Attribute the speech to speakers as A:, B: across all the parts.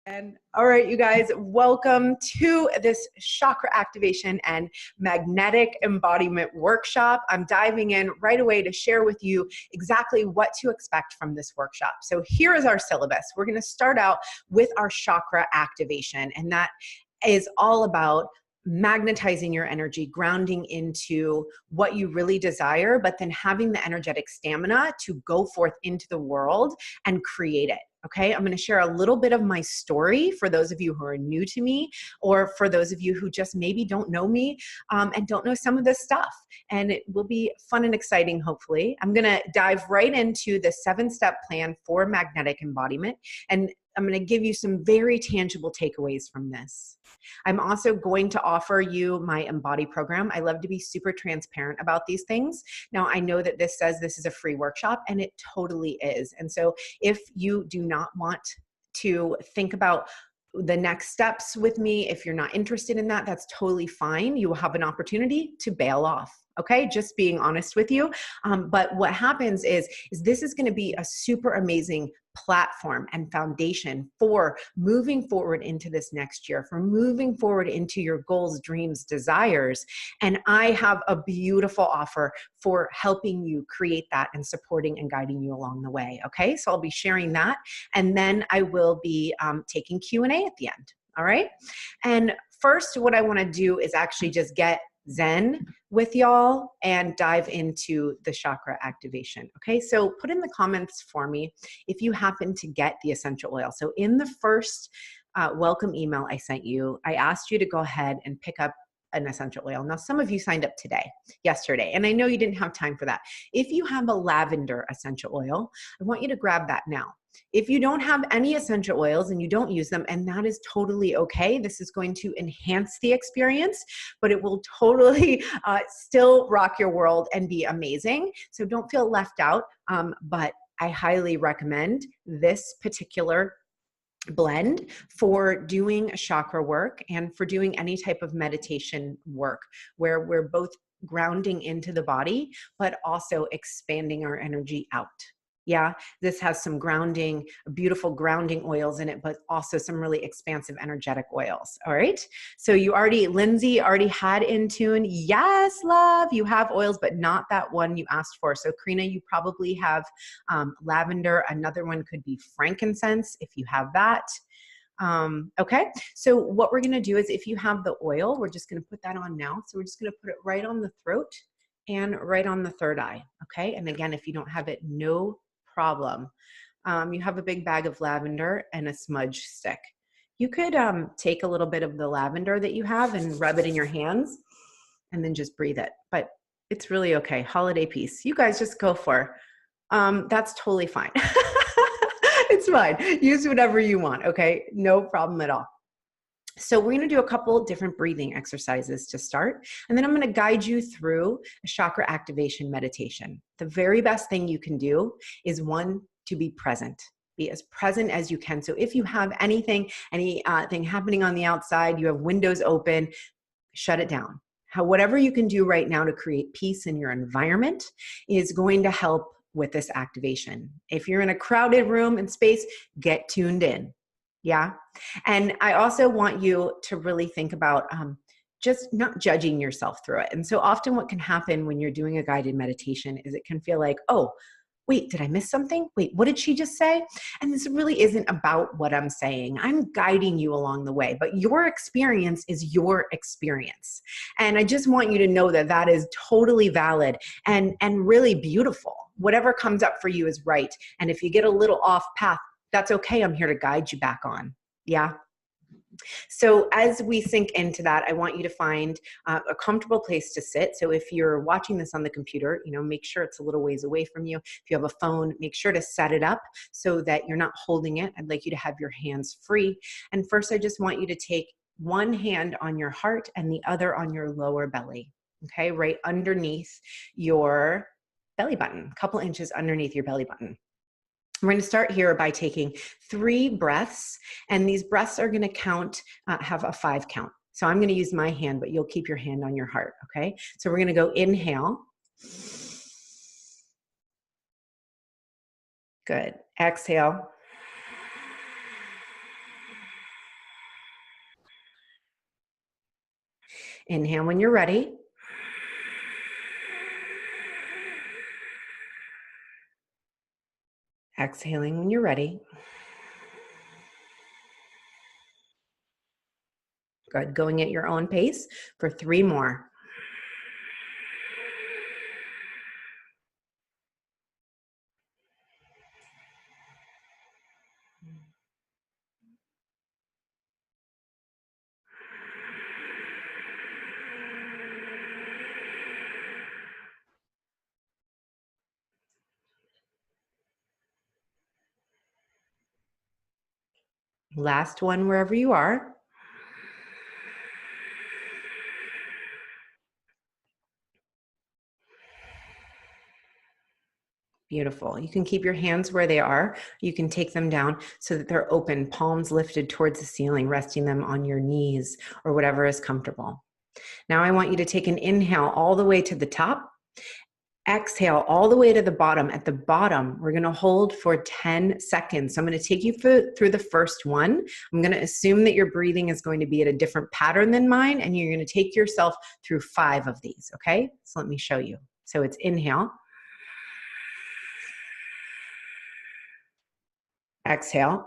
A: And all right, you guys, welcome to this chakra activation and magnetic embodiment workshop. I'm diving in right away to share with you exactly what to expect from this workshop. So here is our syllabus. We're going to start out with our chakra activation, and that is all about magnetizing your energy, grounding into what you really desire, but then having the energetic stamina to go forth into the world and create it. Okay, I'm going to share a little bit of my story for those of you who are new to me, or for those of you who just maybe don't know me and don't know some of this stuff. And it will be fun and exciting, hopefully. I'm going to dive right into the 7-step plan for magnetic embodiment. And I'm going to give you some very tangible takeaways from this. I'm also going to offer you my Embody program. I love to be super transparent about these things. Now, I know that this says this is a free workshop, and it totally is. And so if you do not want to think about the next steps with me, if you're not interested in that, that's totally fine. You will have an opportunity to bail off. Okay, just being honest with you. But what happens is this is going to be a super amazing platform and foundation for moving forward into this next year, for moving forward into your goals, dreams, desires. And I have a beautiful offer for helping you create that and supporting and guiding you along the way. Okay, so I'll be sharing that, and then I will be taking Q&A at the end. All right. And first, what I want to do is actually just get Zen with y'all and dive into the chakra activation. Okay, so put in the comments for me if you happen to get the essential oil. So in the first welcome email I sent you, I asked you to go ahead and pick up an essential oil. Now, some of you signed up yesterday, and I know you didn't have time for that. If you have a lavender essential oil, I want you to grab that now. If you don't have any essential oils and you don't use them, and that is totally okay, this is going to enhance the experience, but it will totally still rock your world and be amazing. So don't feel left out, but I highly recommend this particular blend for doing chakra work and for doing any type of meditation work where we're both grounding into the body, but also expanding our energy out. Yeah, this has some grounding, beautiful grounding oils in it, but also some really expansive energetic oils. All right. So Lindsay already had in tune. Yes, love, you have oils, but not that one you asked for. So Karina, you probably have lavender. Another one could be frankincense if you have that. Okay. So what we're going to do is, if you have the oil, we're just going to put that on now. So we're just going to put it right on the throat and right on the third eye. Okay. And again, if you don't have it, no problem. You have a big bag of lavender and a smudge stick. You could take a little bit of the lavender that you have and rub it in your hands and then just breathe it. But it's really okay. Holiday peace. You guys just go for that's totally fine. It's fine. Use whatever you want. Okay. No problem at all. So we're going to do a couple different breathing exercises to start, and then I'm going to guide you through a chakra activation meditation. The very best thing you can do is, one, to be present. Be as present as you can. So if you have anything happening on the outside, you have windows open, shut it down. Whatever you can do right now to create peace in your environment is going to help with this activation. If you're in a crowded room and space, get tuned in. Yeah. And I also want you to really think about just not judging yourself through it. And so often what can happen when you're doing a guided meditation is it can feel like, oh, wait, did I miss something? Wait, what did she just say? And this really isn't about what I'm saying. I'm guiding you along the way, but your experience is your experience. And I just want you to know that that is totally valid and really beautiful. Whatever comes up for you is right. And if you get a little off path, that's okay. I'm here to guide you back on. Yeah. So as we sink into that, I want you to find a comfortable place to sit. So if you're watching this on the computer, make sure it's a little ways away from you. If you have a phone, make sure to set it up so that you're not holding it. I'd like you to have your hands free. And first, I just want you to take one hand on your heart and the other on your lower belly. Okay, right underneath your belly button, a couple inches underneath your belly button. We're going to start here by taking 3 breaths, and these breaths are going to have a 5 count. So I'm going to use my hand, but you'll keep your hand on your heart. Okay. So we're going to go inhale. Good. Exhale. Inhale when you're ready. Exhaling when you're ready. Good. Going at your own pace for 3 more. Last one wherever you are. Beautiful. You can keep your hands where they are. You can take them down so that they're open, palms lifted towards the ceiling, resting them on your knees or whatever is comfortable. Now I want you to take an inhale all the way to the top. Exhale all the way to the bottom. At the bottom, we're going to hold for 10 seconds. So I'm going to take you through the first one. I'm going to assume that your breathing is going to be at a different pattern than mine, and you're going to take yourself through 5 of these, okay? So let me show you. So it's inhale. Exhale.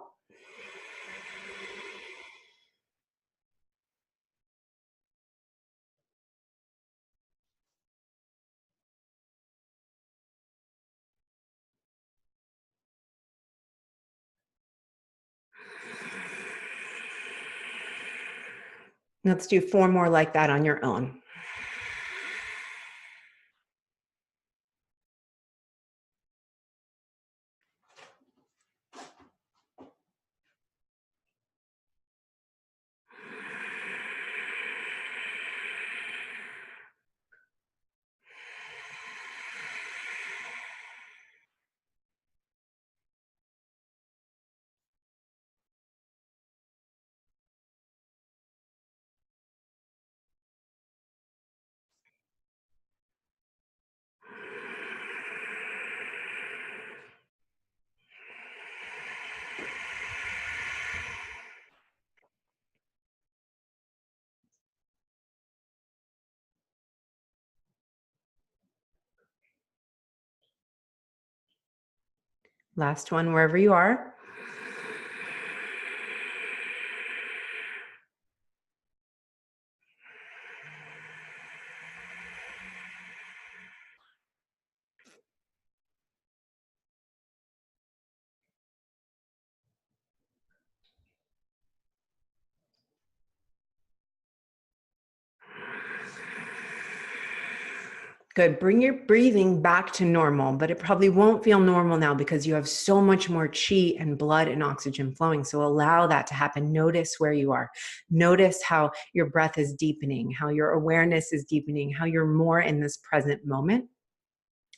A: Let's do 4 more like that on your own. Last one wherever you are. Good. Bring your breathing back to normal, but it probably won't feel normal now because you have so much more chi and blood and oxygen flowing. So allow that to happen. Notice where you are. Notice how your breath is deepening, how your awareness is deepening, how you're more in this present moment.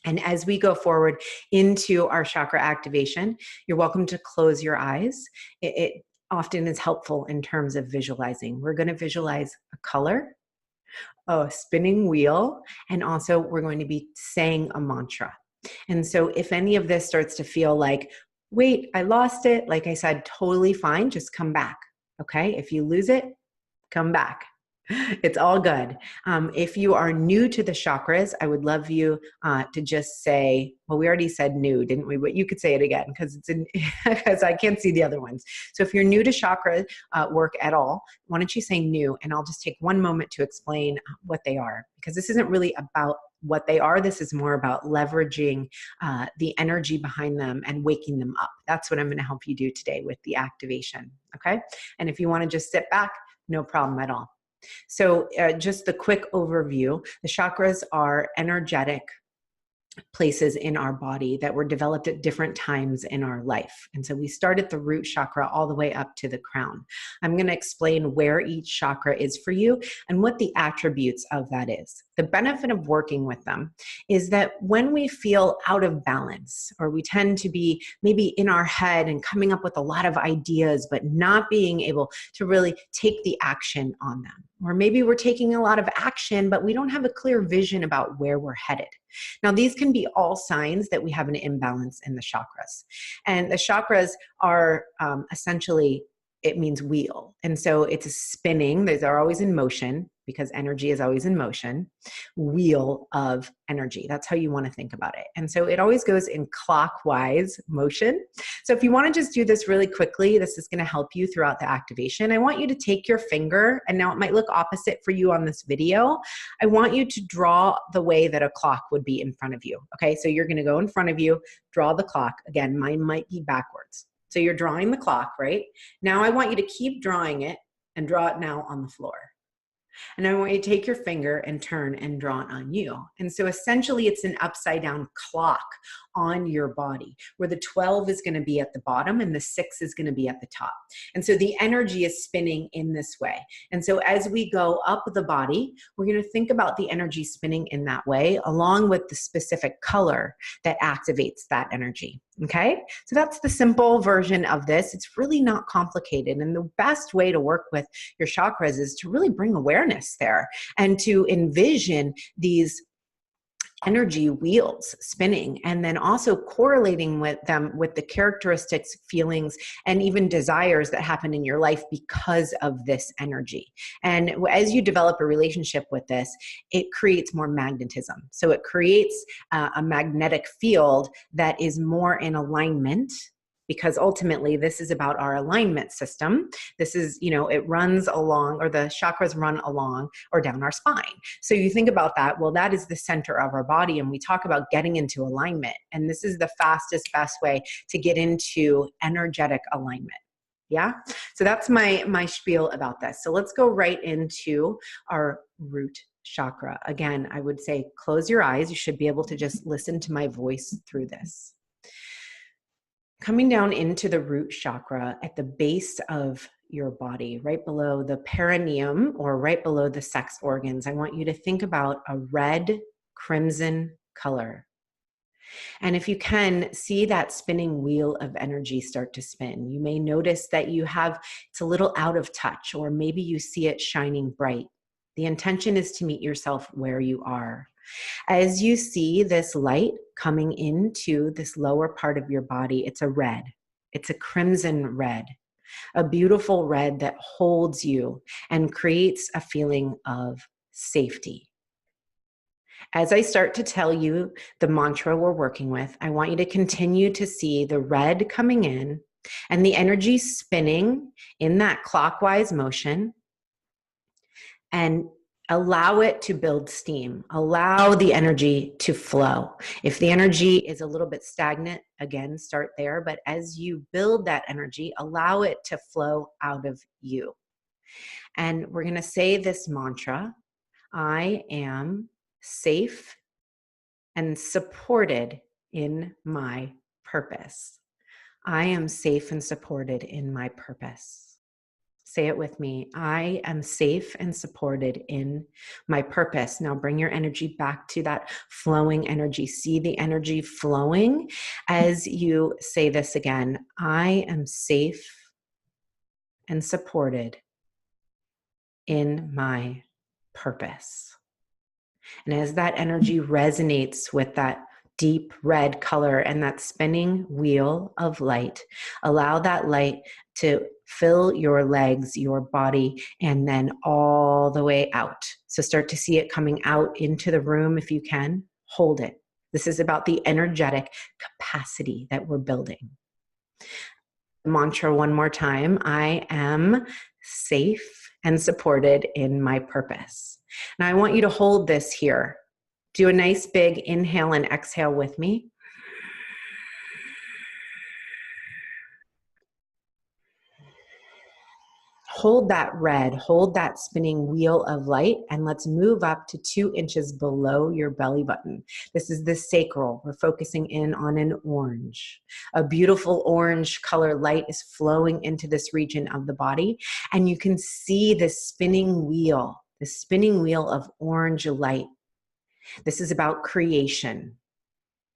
A: And as we go forward into our chakra activation, you're welcome to close your eyes. It often is helpful in terms of visualizing. We're going to visualize a color, a spinning wheel, and also we're going to be saying a mantra. And so if any of this starts to feel like, wait, I lost it, like I said, totally fine, just come back, okay? If you lose it, come back. It's all good. If you are new to the chakras, I would love you to just say, well, we already said new, didn't we? But you could say it again because because I can't see the other ones. So if you're new to chakra work at all, why don't you say new? And I'll just take one moment to explain what they are, because this isn't really about what they are. This is more about leveraging the energy behind them and waking them up. That's what I'm going to help you do today with the activation. Okay. And if you want to just sit back, no problem at all. So just the quick overview, the chakras are energetic places in our body that were developed at different times in our life. And so we start at the root chakra all the way up to the crown. I'm going to explain where each chakra is for you and what the attributes of that is. The benefit of working with them is that when we feel out of balance, or we tend to be maybe in our head and coming up with a lot of ideas, but not being able to really take the action on them, or maybe we're taking a lot of action, but we don't have a clear vision about where we're headed. Now, these can be all signs that we have an imbalance in the chakras. And the chakras are essentially it means wheel. And so it's a spinning, they're always in motion because energy is always in motion, wheel of energy. That's how you want to think about it. And so it always goes in clockwise motion. So if you want to just do this really quickly, this is going to help you throughout the activation. I want you to take your finger, and now it might look opposite for you on this video. I want you to draw the way that a clock would be in front of you. Okay, so you're going to go in front of you, draw the clock. Again, mine might be backwards. So you're drawing the clock, right? Now I want you to keep drawing it and draw it now on the floor. And I want you to take your finger and turn and draw it on you. And so essentially it's an upside down clock on your body where the 12 is going to be at the bottom and the 6 is going to be at the top. And so the energy is spinning in this way. And so as we go up the body, we're going to think about the energy spinning in that way along with the specific color that activates that energy. Okay, so that's the simple version of this. It's really not complicated. And the best way to work with your chakras is to really bring awareness there and to envision these energy wheels spinning and then also correlating with them with the characteristics, feelings, and even desires that happen in your life because of this energy. And as you develop a relationship with this, it creates more magnetism. So it creates a magnetic field that is more in alignment, because ultimately this is about our alignment system. This is, it runs along, or the chakras run along or down our spine. So you think about that, well, that is the center of our body. And we talk about getting into alignment. And this is the fastest, best way to get into energetic alignment. Yeah. So that's my spiel about this. So let's go right into our root chakra. Again, I would say close your eyes. You should be able to just listen to my voice through this. Coming down into the root chakra at the base of your body, right below the perineum or right below the sex organs, I want you to think about a red crimson color. And if you can see that spinning wheel of energy start to spin, you may notice that it's a little out of touch, or maybe you see it shining bright. The intention is to meet yourself where you are. As you see this light coming into this lower part of your body, it's a red. It's a crimson red, a beautiful red that holds you and creates a feeling of safety. As I start to tell you the mantra we're working with, I want you to continue to see the red coming in and the energy spinning in that clockwise motion, and allow it to build steam. Allow the energy to flow. If the energy is a little bit stagnant, again, start there. But as you build that energy, allow it to flow out of you. And we're going to say this mantra: I am safe and supported in my purpose. I am safe and supported in my purpose. Say it with me. I am safe and supported in my purpose. Now bring your energy back to that flowing energy. See the energy flowing as you say this again. I am safe and supported in my purpose. And as that energy resonates with that deep red color and that spinning wheel of light, allow that light to fill your legs, your body, and then all the way out. So start to see it coming out into the room if you can. Hold it. This is about the energetic capacity that we're building. Mantra one more time. I am safe and supported in my purpose. Now I want you to hold this here. Do a nice big inhale and exhale with me. Hold that red, hold that spinning wheel of light, and let's move up to 2 inches below your belly button. This is the sacral. We're focusing in on an orange. A beautiful orange color light is flowing into this region of the body, and you can see this spinning wheel of orange light. This is about creation.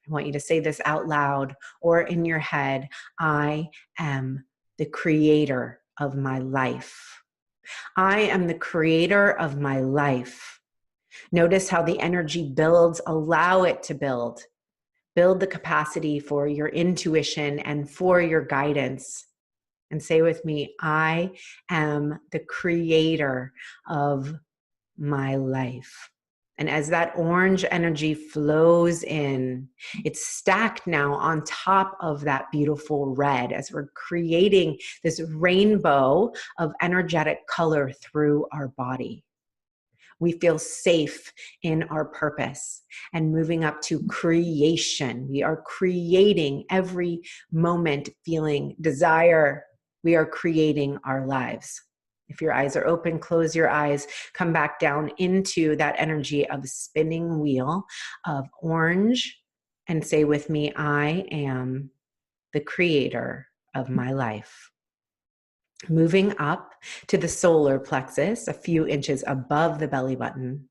A: I want you to say this out loud or in your head. I am the creator of my life. I am the creator of my life. Notice how the energy builds. Allow it to build. Build the capacity for your intuition and for your guidance. And say with me, I am the creator of my life. And as that orange energy flows in, it's stacked now on top of that beautiful red as we're creating this rainbow of energetic color through our body. We feel safe in our purpose and moving up to creation. We are creating every moment, feeling desire. We are creating our lives. If your eyes are open, close your eyes, come back down into that energy of spinning wheel of orange and say with me, I am the creator of my life. Moving up to the solar plexus, a few inches above the belly button.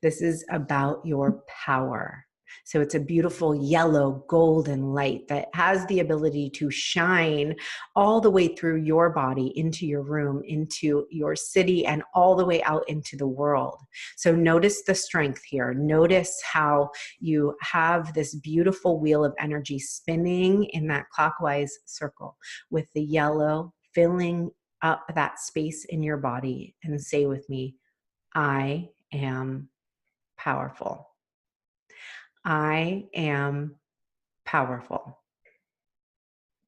A: This is about your power. So it's a beautiful yellow golden light that has the ability to shine all the way through your body, into your room, into your city, and all the way out into the world. So notice the strength here. Notice how you have this beautiful wheel of energy spinning in that clockwise circle with the yellow filling up that space in your body. And say with me, I am powerful. I am powerful.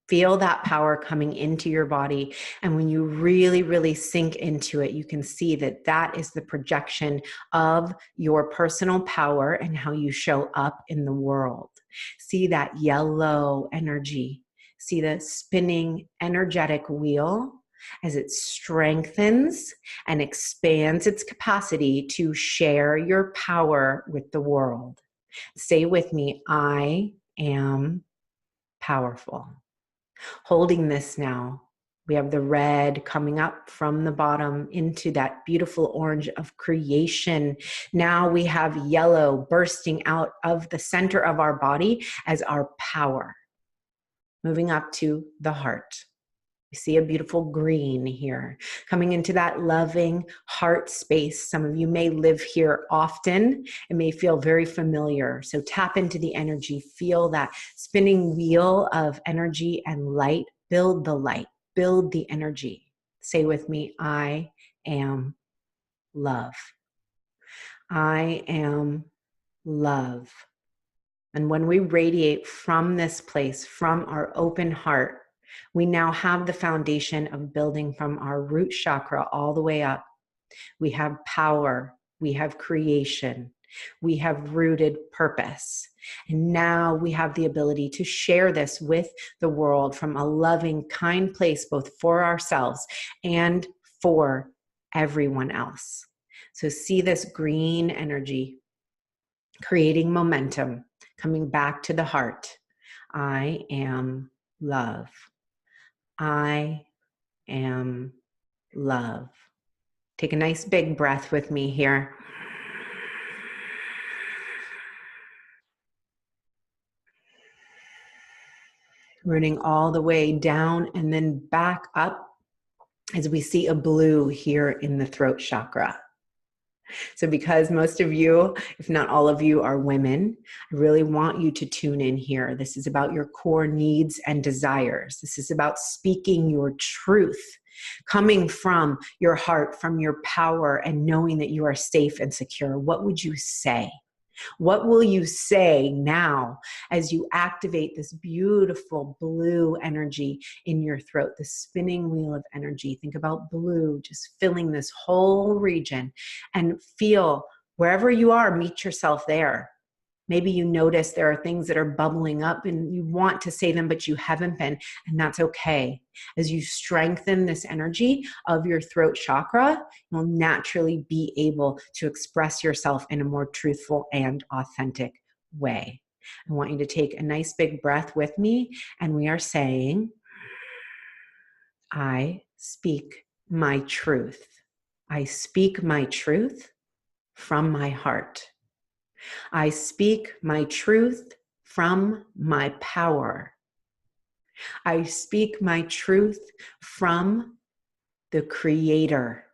A: Feel that power coming into your body. And when you really, really sink into it, you can see that that is the projection of your personal power and how you show up in the world. See that yellow energy. See the spinning energetic wheel as it strengthens and expands its capacity to share your power with the world. Say with me, I am powerful. Holding this now, we have the red coming up from the bottom into that beautiful orange of creation. Now we have yellow bursting out of the center of our body as our power. Moving up to the heart. You see a beautiful green here, coming into that loving heart space. Some of you may live here often. It may feel very familiar. So tap into the energy, feel that spinning wheel of energy and light. Build the light, build the energy. Say with me, I am love. I am love. And when we radiate from this place, from our open heart, we now have the foundation of building from our root chakra all the way up. We have power, we have creation, we have rooted purpose. And now we have the ability to share this with the world from a loving, kind place, both for ourselves and for everyone else. So see this green energy creating momentum, coming back to the heart. I am love. I am love. Take a nice big breath with me here. Running all the way down and then back up as we see a blue here in the throat chakra. So because most of you, if not all of you, are women, I really want you to tune in here. This is about your core needs and desires. This is about speaking your truth, coming from your heart, from your power, and knowing that you are safe and secure. What would you say? What will you say now as you activate this beautiful blue energy in your throat, the spinning wheel of energy? Think about blue just filling this whole region, and feel wherever you are, meet yourself there. Maybe you notice there are things that are bubbling up and you want to say them, but you haven't been, and that's okay. As you strengthen this energy of your throat chakra, you'll naturally be able to express yourself in a more truthful and authentic way. I want you to take a nice big breath with me, and we are saying, I speak my truth. I speak my truth from my heart. I speak my truth from my power. I speak my truth from the Creator.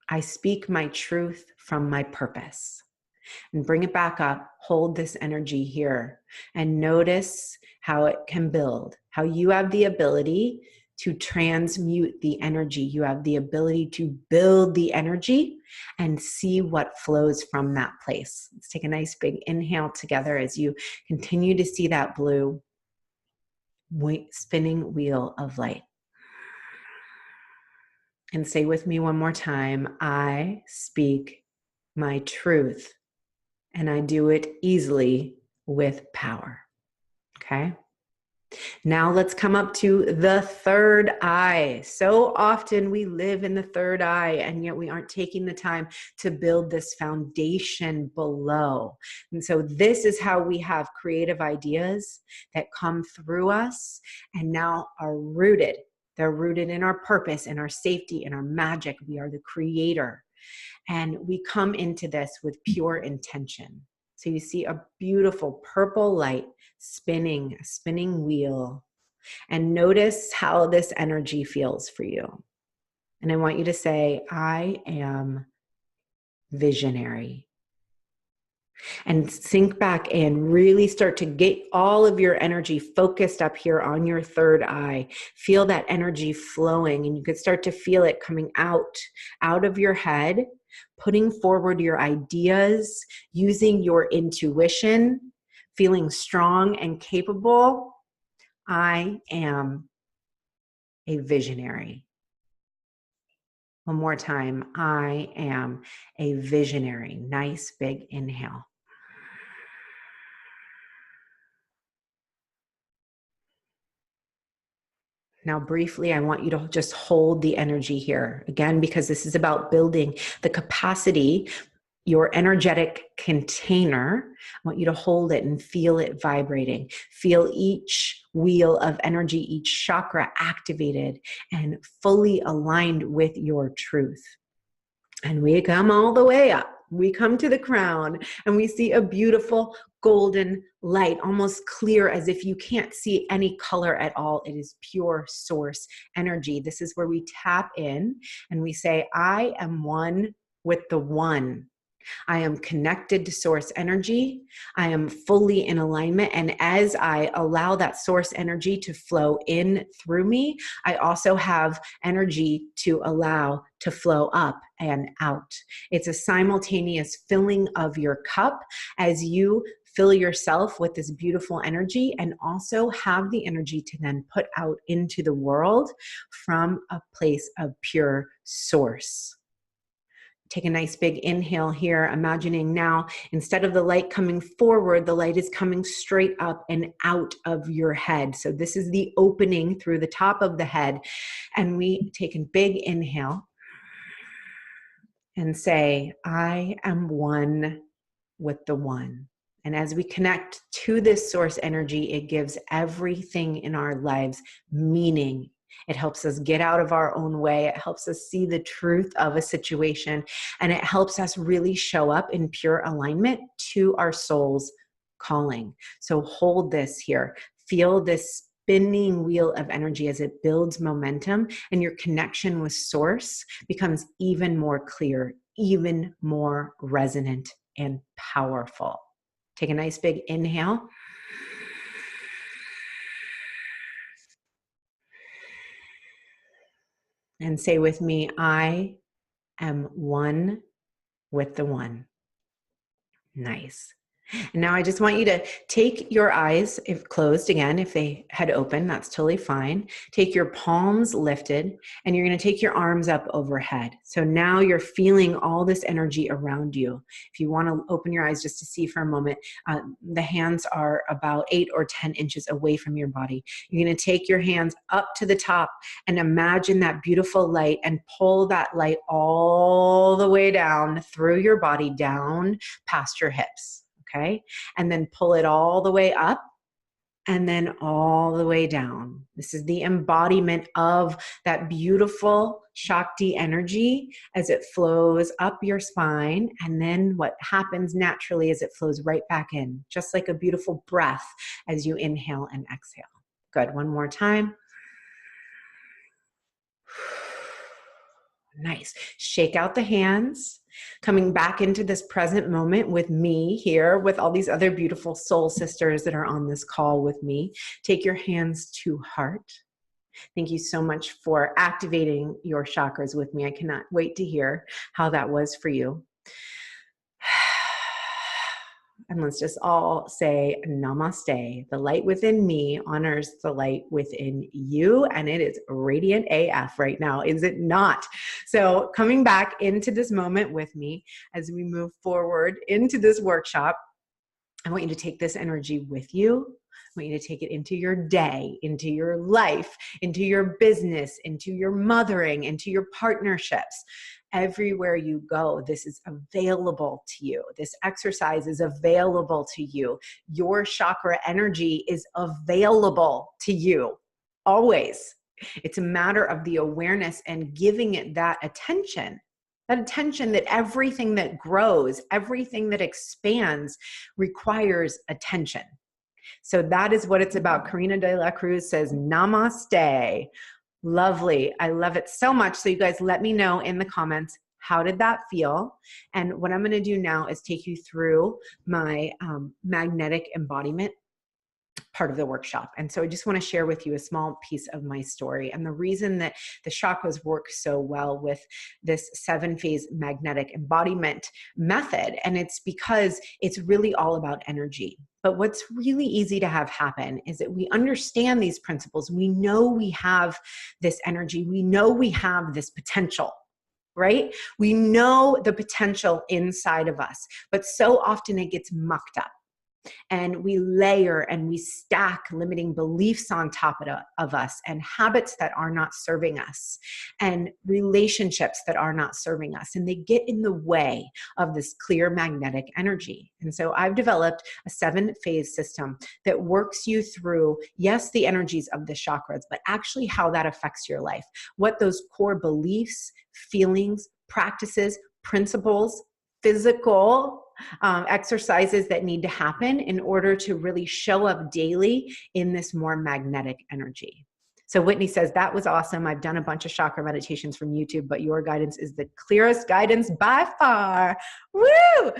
A: I speak my truth from my purpose. And bring it back up. Hold this energy here and notice how it can build, how you have the ability to transmute the energy. You have the ability to build the energy and see what flows from that place. Let's take a nice big inhale together as you continue to see that blue spinning wheel of light. And say with me one more time, I speak my truth, and I do it easily with power. Okay? Now let's come up to the third eye. So often we live in the third eye, and yet we aren't taking the time to build this foundation below. And so this is how we have creative ideas that come through us and now are rooted. They're rooted in our purpose, in our safety, in our magic. We are the creator. And we come into this with pure intention. So you see a beautiful purple light spinning, a spinning wheel. And notice how this energy feels for you. And I want you to say, I am visionary. And sink back and really start to get all of your energy focused up here on your third eye. Feel that energy flowing, and you can start to feel it coming out of your head, putting forward your ideas, using your intuition, feeling strong and capable. I am a visionary. One more time. I am a visionary. Nice big inhale. Now, briefly, I want you to just hold the energy here. Again, because this is about building the capacity, your energetic container. I want you to hold it and feel it vibrating. Feel each wheel of energy, each chakra activated and fully aligned with your truth. And we come all the way up. We come to the crown and we see a beautiful golden light, almost clear, as if you can't see any color at all. It is pure source energy. This is where we tap in and we say, I am one with the one. I am connected to source energy. I am fully in alignment. And as I allow that source energy to flow in through me, I also have energy to allow to flow up and out. It's a simultaneous filling of your cup as you fill yourself with this beautiful energy and also have the energy to then put out into the world from a place of pure source. Take a nice big inhale here, imagining now instead of the light coming forward, the light is coming straight up and out of your head. So this is the opening through the top of the head. And we take a big inhale and say, I am one with the one. And as we connect to this source energy, it gives everything in our lives meaning. It helps us get out of our own way. It helps us see the truth of a situation. And it helps us really show up in pure alignment to our soul's calling. So hold this here. Feel this spinning wheel of energy as it builds momentum, and your connection with source becomes even more clear, even more resonant and powerful. Take a nice big inhale. And say with me, I am one with the one. Nice. And now I just want you to take your eyes, if closed again, if they had opened, that's totally fine. Take your palms lifted and you're going to take your arms up overhead. So now you're feeling all this energy around you. If you want to open your eyes just to see for a moment, the hands are about 8 or 10 inches away from your body. You're going to take your hands up to the top and imagine that beautiful light and pull that light all the way down through your body, down past your hips. Okay, and then pull it all the way up and then all the way down. This is the embodiment of that beautiful Shakti energy as it flows up your spine. And then what happens naturally is it flows right back in, just like a beautiful breath as you inhale and exhale. Good. One more time. Nice. Shake out the hands. Coming back into this present moment with me here, with all these other beautiful soul sisters that are on this call with me. Take your hands to heart Thank you so much for activating your chakras with me. I cannot wait to hear how that was for you. And let's just all say namaste. The light within me honors the light within you, and it is radiant AF right now, is it not? So coming back into this moment with me as we move forward into this workshop, I want you to take this energy with you. I want you to take it into your day, into your life, into your business, into your mothering, into your partnerships. Everywhere you go, this is available to you. This exercise is available to you. Your chakra energy is available to you always. It's a matter of the awareness and giving it that attention that everything that grows, everything that expands requires attention. So that is what it's about. Karina de la Cruz says, namaste. Lovely. I love it so much. So you guys let me know in the comments, how did that feel? And what I'm going to do now is take you through my magnetic embodiment part of the workshop. And so I just want to share with you a small piece of my story. And the reason that the chakras work so well with this 7-phase magnetic embodiment method, and it's because it's really all about energy. But what's really easy to have happen is that we understand these principles. We know we have this energy. We know we have this potential, right? We know the potential inside of us, but so often it gets mucked up. And we layer and we stack limiting beliefs on top of us, and habits that are not serving us, and relationships that are not serving us. And they get in the way of this clear magnetic energy. And so I've developed a 7-phase system that works you through, yes, the energies of the chakras, but actually how that affects your life. What those core beliefs, feelings, practices, principles, physical exercises that need to happen in order to really show up daily in this more magnetic energy. So Whitney says, that was awesome. I've done a bunch of chakra meditations from YouTube, but your guidance is the clearest guidance by far. Woo!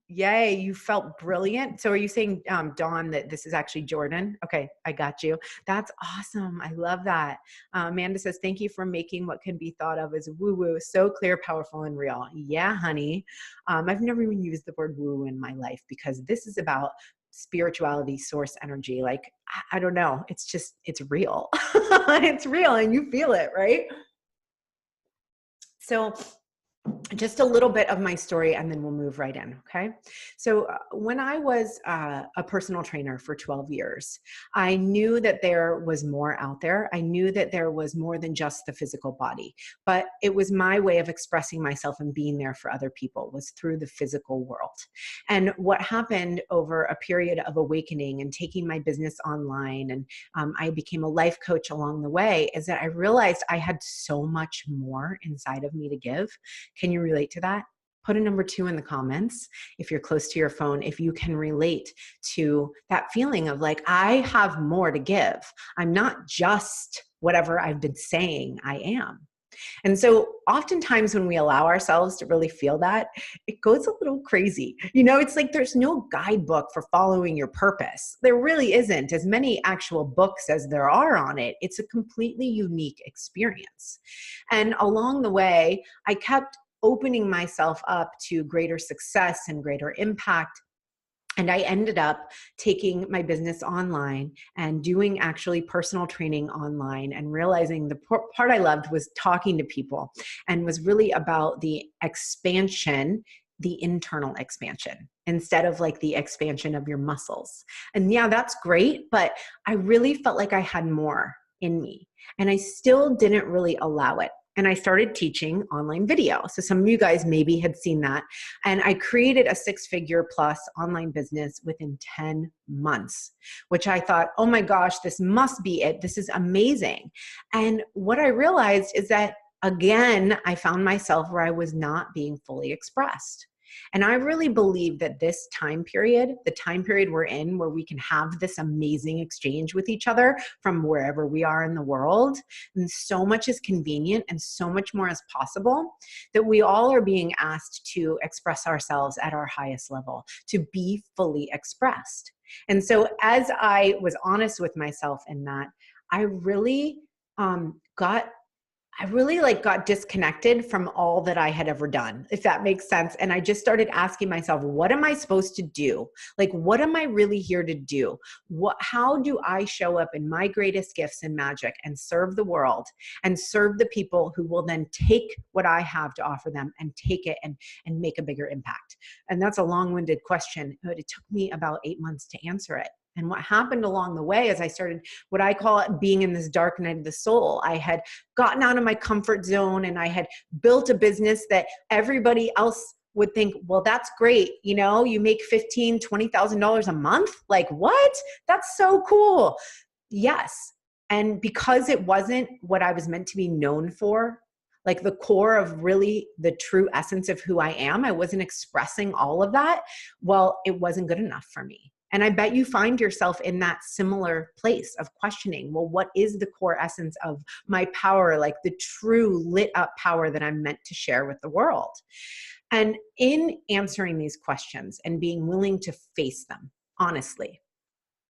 A: Yay, you felt brilliant. So are you saying, Dawn, that this is actually Jordan? Okay, I got you. That's awesome. I love that. Amanda says, thank you for making what can be thought of as woo-woo so clear, powerful, and real. Yeah, honey. I've never even used the word woo in my life because this is about spirituality, source energy. Like, I don't know. It's just, it's real. It's real and you feel it, right? So just a little bit of my story and then we'll move right in, okay? So when I was a personal trainer for 12 years, I knew that there was more out there. I knew that there was more than just the physical body, but it was my way of expressing myself and being there for other people was through the physical world. And what happened over a period of awakening and taking my business online, and I became a life coach along the way, is that I realized I had so much more inside of me to give. Can you relate to that? Put a number 2 in the comments if you're close to your phone, if you can relate to that feeling of like, I have more to give. I'm not just whatever I've been saying I am. And so oftentimes when we allow ourselves to really feel that, it goes a little crazy. You know, it's like there's no guidebook for following your purpose. There really isn't as many actual books as there are on it. It's a completely unique experience. And along the way, I kept opening myself up to greater success and greater impact. And I ended up taking my business online and doing actually personal training online and realizing the part I loved was talking to people and was really about the expansion, the internal expansion, instead of like the expansion of your muscles. And yeah, that's great, but I really felt like I had more in me and I still didn't really allow it. And I started teaching online video. So some of you guys maybe had seen that. And I created a 6-figure plus online business within 10 months, which I thought, oh my gosh, this must be it. This is amazing. And what I realized is that, again, I found myself where I was not being fully expressed. And I really believe that this time period, the time period we're in where we can have this amazing exchange with each other from wherever we are in the world, and so much is convenient and so much more is possible, that we all are being asked to express ourselves at our highest level, to be fully expressed. And so as I was honest with myself in that, I really got disconnected from all that I had ever done, if that makes sense. And I just started asking myself, what am I supposed to do? Like, what am I really here to do? How do I show up in my greatest gifts and magic and serve the world and serve the people who will then take what I have to offer them and take it and make a bigger impact? And that's a long-winded question, but it took me about 8 months to answer it. And what happened along the way is I started what I call it being in this dark night of the soul. I had gotten out of my comfort zone and I had built a business that everybody else would think, well, that's great. You know, you make $15,000, $20,000 a month. Like, what? That's so cool. Yes. And because it wasn't what I was meant to be known for, like the core of really the true essence of who I am, I wasn't expressing all of that. Well, it wasn't good enough for me. And I bet you find yourself in that similar place of questioning, well, what is the core essence of my power, like the true lit up power that I'm meant to share with the world? And in answering these questions and being willing to face them honestly,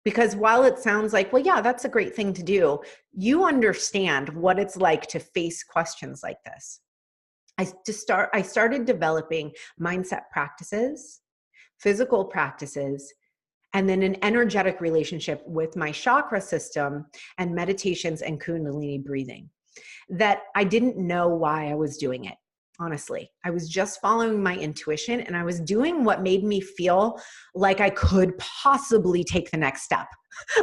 A: because while it sounds like, well, yeah, that's a great thing to do, you understand what it's like to face questions like this. I started developing mindset practices, physical practices, and then an energetic relationship with my chakra system and meditations and Kundalini breathing that I didn't know why I was doing it. Honestly, I was just following my intuition and I was doing what made me feel like I could possibly take the next step.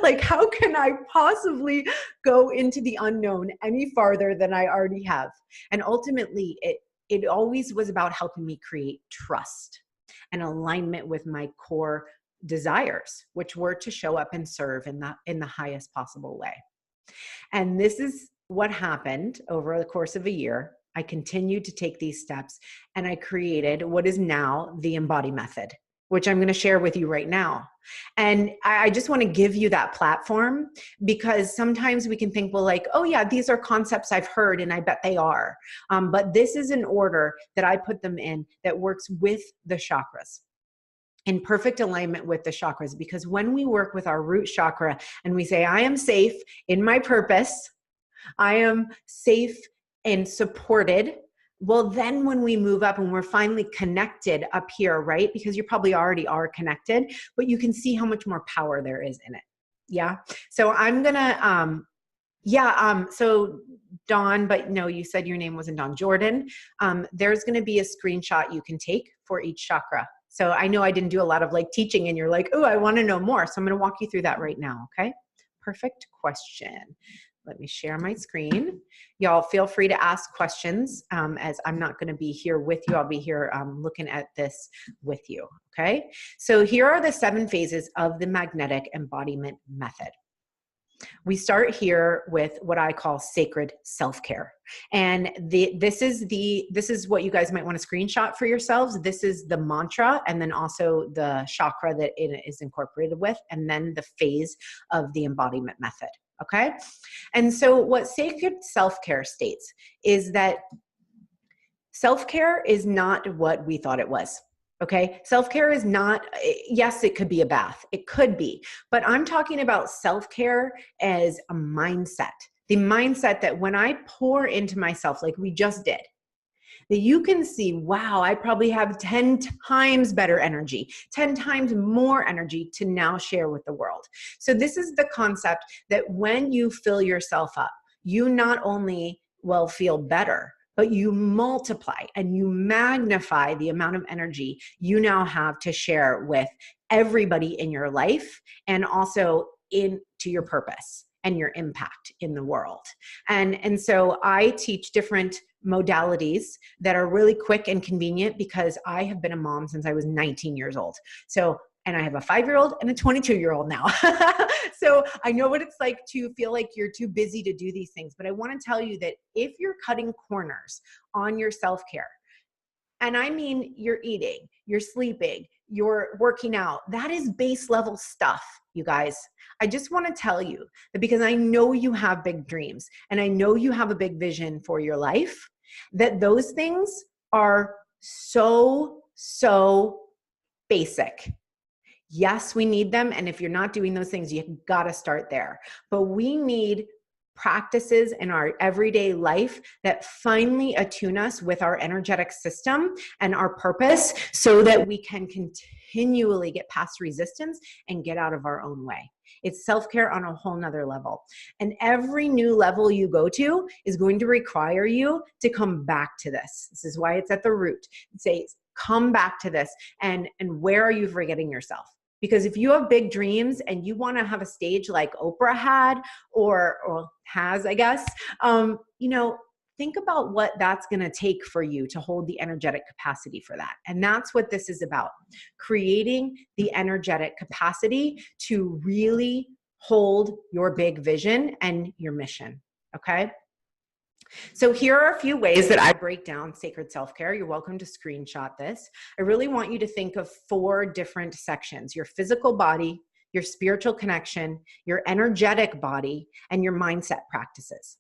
A: Like, how can I possibly go into the unknown any farther than I already have? And ultimately, it always was about helping me create trust and alignment with my core desires, which were to show up and serve in the highest possible way. And this is what happened over the course of a year. I continued to take these steps and I created what is now the Embodiment method, which I'm going to share with you right now. And I just want to give you that platform because sometimes we can think, well, like, oh yeah, these are concepts I've heard and I bet they are. But this is an order that I put them in that works with the chakras, in perfect alignment with the chakras. Because when we work with our root chakra and we say, I am safe in my purpose, I am safe and supported, well, then when we move up and we're finally connected up here, right? Because you probably already are connected, but you can see how much more power there is in it. Yeah. So I'm going to, so Dawn, but no, you said your name wasn't Dawn, Jordan. There's going to be a screenshot you can take for each chakra. So I know I didn't do a lot of like teaching and you're like, oh, I want to know more. So I'm going to walk you through that right now. Okay. Perfect question. Let me share my screen. Y'all feel free to ask questions as I'm not going to be here with you. I'll be here looking at this with you. Okay. So here are the 7 phases of the magnetic embodiment method. We start here with what I call sacred self-care. And this is what you guys might want to screenshot for yourselves. This is the mantra and then also the chakra that it is incorporated with, and then the phase of the embodiment method. Okay. And so what sacred self-care states is that self-care is not what we thought it was. Okay. Self-care is not, yes, it could be a bath. It could be, but I'm talking about self-care as a mindset, the mindset that when I pour into myself, like we just did, that you can see, wow, I probably have 10 times better energy, 10 times more energy to now share with the world. So this is the concept that when you fill yourself up, you not only will feel better, but you multiply and you magnify the amount of energy you now have to share with everybody in your life and also into your purpose and your impact in the world. And so I teach different modalities that are really quick and convenient because I have been a mom since I was 19 years old. So, and I have a 5-year-old and a 22-year-old now. So I know what it's like to feel like you're too busy to do these things. But I want to tell you that if you're cutting corners on your self-care, And I mean, you're eating, you're sleeping, you're working out. That is base level stuff, you guys. I just want to tell you that because I know you have big dreams and I know you have a big vision for your life, that those things are so basic. Yes, we need them. And if you're not doing those things, you got to start there. But we need practices in our everyday life that finally attune us with our energetic system and our purpose so that we can continually get past resistance and get out of our own way. It's self-care on a whole nother level. And every new level you go to is going to require you to come back to this. This is why it's at the root. It says, come back to this. And where are you forgetting yourself? Because if you have big dreams and you want to have a stage like Oprah had or has, I guess, think about what that's going to take for you to hold the energetic capacity for that. And that's what this is about, creating the energetic capacity to really hold your big vision and your mission. Okay. So here are a few ways that I break down sacred self-care. You're welcome to screenshot this. I really want you to think of 4 different sections: your physical body, your spiritual connection, your energetic body, and your mindset practices.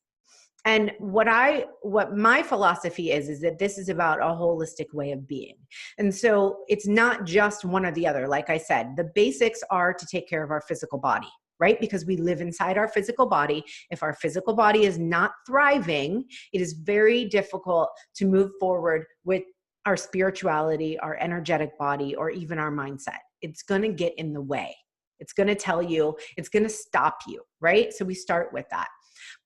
A: And what my philosophy is that this is about a holistic way of being. And so it's not just one or the other. Like I said, the basics are to take care of our physical body, right? Because we live inside our physical body. If our physical body is not thriving, it is very difficult to move forward with our spirituality, our energetic body, or even our mindset. It's going to get in the way. It's going to tell you, it's going to stop you, right? So we start with that.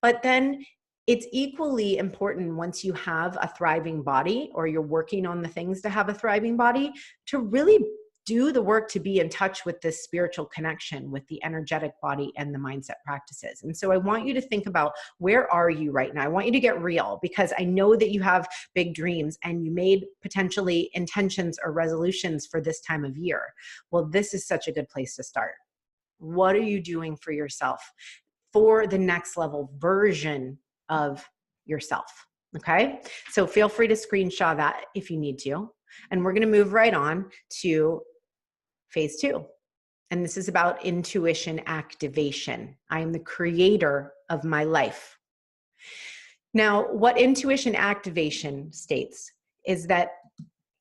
A: But then it's equally important, once you have a thriving body or you're working on the things to have a thriving body, to really do the work to be in touch with this spiritual connection with the energetic body and the mindset practices. And so I want you to think about, where are you right now? I want you to get real, because I know that you have big dreams and you made potentially intentions or resolutions for this time of year. Well, this is such a good place to start. What are you doing for yourself for the next level version of yourself? Okay. So feel free to screenshot that if you need to. And we're going to move right on to phase 2. And this is about intuition activation. I am the creator of my life. Now, what intuition activation states is that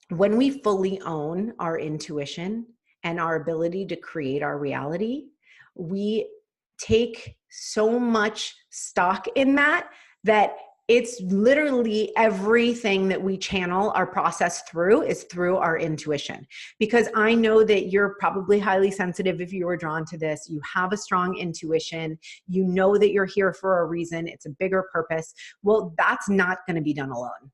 A: when we fully own our intuition and our ability to create our reality, we take so much stock in that it's literally everything that we channel our process through is through our intuition. Because I know that you're probably highly sensitive if you were drawn to this. You have a strong intuition. You know that you're here for a reason. It's a bigger purpose. Well, that's not going to be done alone.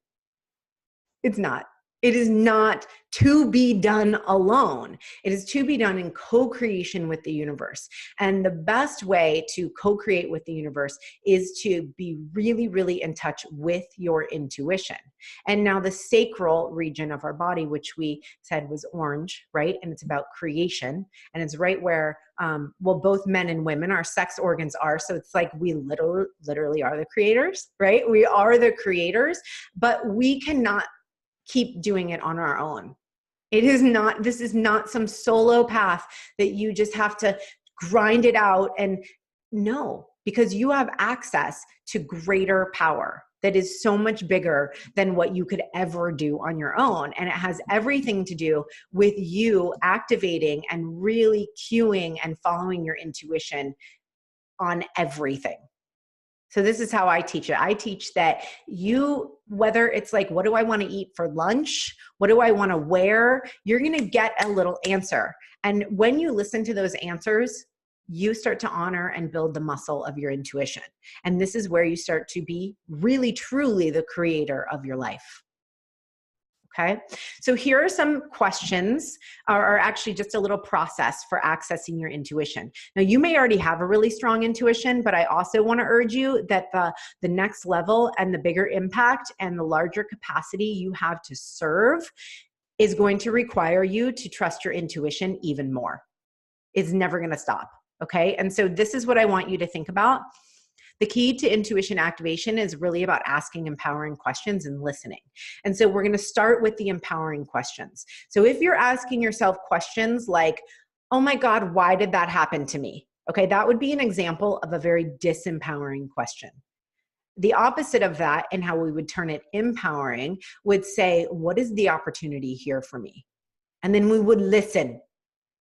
A: It's not. It is not to be done alone. It is to be done in co-creation with the universe. And the best way to co-create with the universe is to be really, really in touch with your intuition. And now the sacral region of our body, which we said was orange, right? And it's about creation. And it's right where, both men and women, our sex organs are. So it's like we literally are the creators, right? We are the creators, but we cannot keep doing it on our own. This is not some solo path that you just have to grind it out. And no, because you have access to greater power that is so much bigger than what you could ever do on your own. And it has everything to do with you activating and really cueing and following your intuition on everything. So this is how I teach it. I teach that whether it's like, what do I want to eat for lunch? What do I want to wear? You're going to get a little answer. And when you listen to those answers, you start to honor and build the muscle of your intuition. And this is where you start to be really, truly the creator of your life. Okay, so here are some questions, or actually just a little process for accessing your intuition. Now, you may already have a really strong intuition, but I also want to urge you that the next level and the bigger impact and the larger capacity you have to serve is going to require you to trust your intuition even more. It's never going to stop. Okay, and so this is what I want you to think about. The key to intuition activation is really about asking empowering questions and listening. And so we're going to start with the empowering questions. So if you're asking yourself questions like, oh my God, why did that happen to me? Okay, that would be an example of a very disempowering question. The opposite of that, and how we would turn it empowering, would say, what is the opportunity here for me? And then we would listen.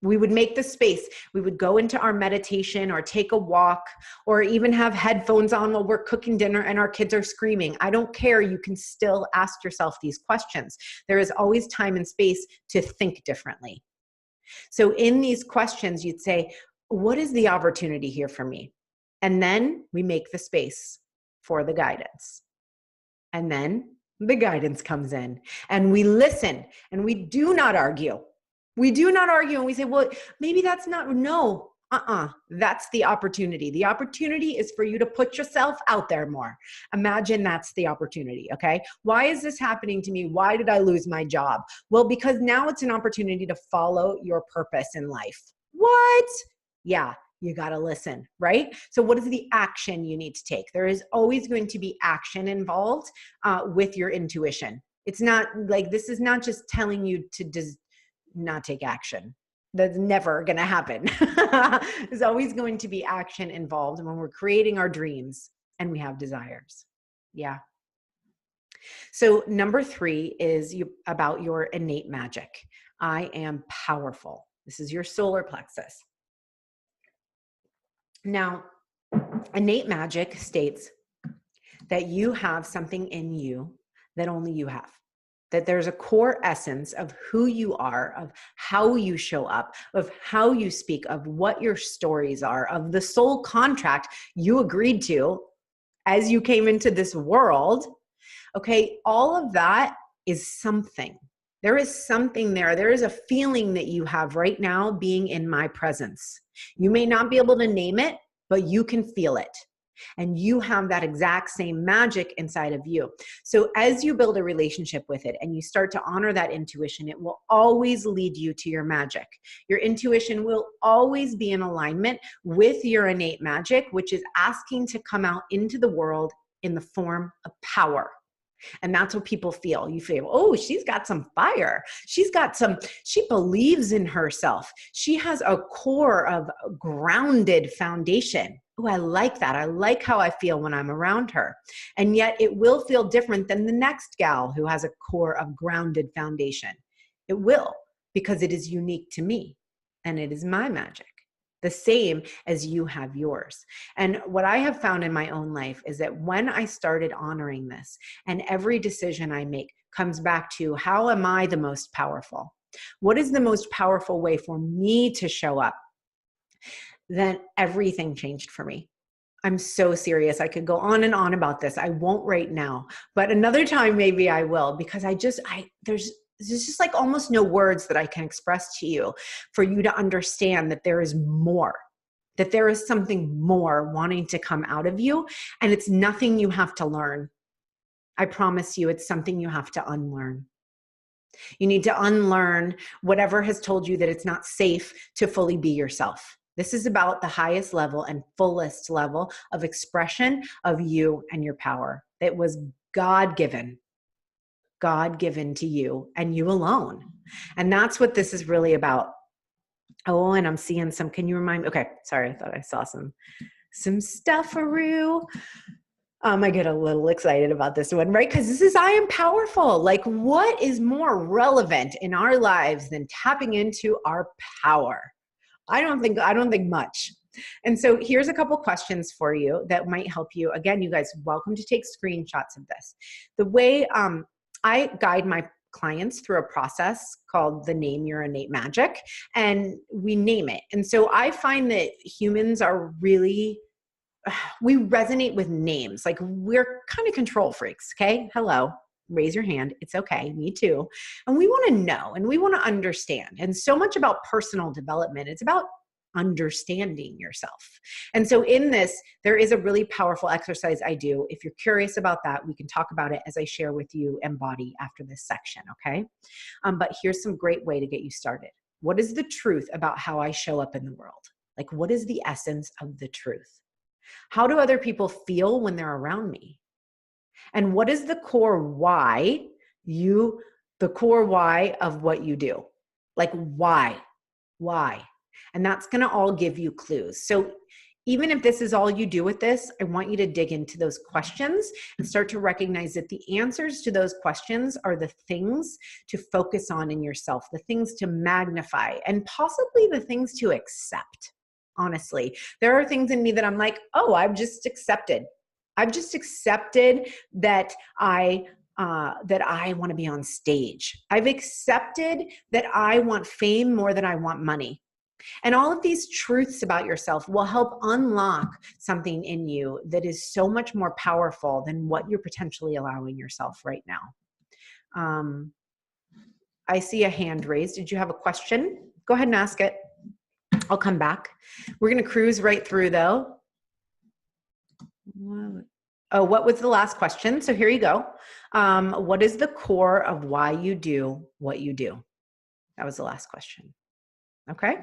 A: We would make the space. We would go into our meditation or take a walk or even have headphones on while we're cooking dinner and our kids are screaming. I don't care. You can still ask yourself these questions. There is always time and space to think differently. So in these questions, you'd say, what is the opportunity here for me? And then we make the space for the guidance. And then the guidance comes in and we listen and we do not argue. We do not argue and we say, well, maybe that's not, no, that's the opportunity. The opportunity is for you to put yourself out there more. Imagine that's the opportunity, okay? Why is this happening to me? Why did I lose my job? Well, because now it's an opportunity to follow your purpose in life. What? Yeah, you got to listen, right? So what is the action you need to take? There is always going to be action involved with your intuition. It's not like, this is not just telling you to not take action. That's never going to happen. There's always going to be action involved when we're creating our dreams and we have desires. Yeah. So number 3 is about your innate magic. I am powerful. This is your solar plexus. Now, innate magic states that you have something in you that only you have. That there's a core essence of who you are, of how you show up, of how you speak, of what your stories are, of the soul contract you agreed to as you came into this world. Okay, all of that is something. There is something there. There is a feeling that you have right now being in my presence. You may not be able to name it, but you can feel it. And you have that exact same magic inside of you. So as you build a relationship with it and you start to honor that intuition, it will always lead you to your magic. Your intuition will always be in alignment with your innate magic, which is asking to come out into the world in the form of power. And that's what people feel. You feel, oh, she's got some fire. She believes in herself. She has a core of grounded foundation. Oh, I like that. I like how I feel when I'm around her. And yet it will feel different than the next gal who has a core of grounded foundation. It will, because it is unique to me and it is my magic. The same as you have yours. And what I have found in my own life is that when I started honoring this, and every decision I make comes back to, how am I the most powerful? What is the most powerful way for me to show up? Then everything changed for me. I'm so serious. I could go on and on about this. I won't right now, but another time maybe I will, because there's just like almost no words that I can express to you for you to understand that there is more, that there is something more wanting to come out of you. And it's nothing you have to learn. I promise you, it's something you have to unlearn. You need to unlearn whatever has told you that it's not safe to fully be yourself. This is about the highest level and fullest level of expression of you and your power. It was God-given to you and you alone. And that's what this is really about. Oh, and I'm seeing some, can you remind me? Okay, sorry, I thought I saw some stuffaroo. I get a little excited about this one, right? Because this is, I am powerful. Like, what is more relevant in our lives than tapping into our power? I don't think much. And so here's a couple questions for you that might help you. Again, you guys, welcome to take screenshots of this. The way I guide my clients through a process called the Name Your Innate Magic, and we name it. And so I find that humans are really, we resonate with names. Like, we're kind of control freaks, okay? Hello. Raise your hand. It's okay. Me too. And we want to know and we want to understand. And so much about personal development, it's about understanding yourself. And so in this, there is a really powerful exercise I do. If you're curious about that, we can talk about it as I share with you Embody after this section, okay? But here's some great way to get you started. What is the truth about how I show up in the world? Like, what is the essence of the truth? How do other people feel when they're around me? And what is the core why the core why of what you do? Like why? And that's going to all give you clues. So even if this is all you do with this, I want you to dig into those questions and start to recognize that the answers to those questions are the things to focus on in yourself, the things to magnify, and possibly the things to accept. Honestly, there are things in me that I'm like, oh, I've just accepted. I've just accepted that I want to be on stage. I've accepted that I want fame more than I want money. And all of these truths about yourself will help unlock something in you that is so much more powerful than what you're potentially allowing yourself right now. I see a hand raised. Did you have a question? Go ahead and ask it. I'll come back. We're going to cruise right through though. Oh, what was the last question? So here you go. What is the core of why you do what you do? That was the last question. Okay.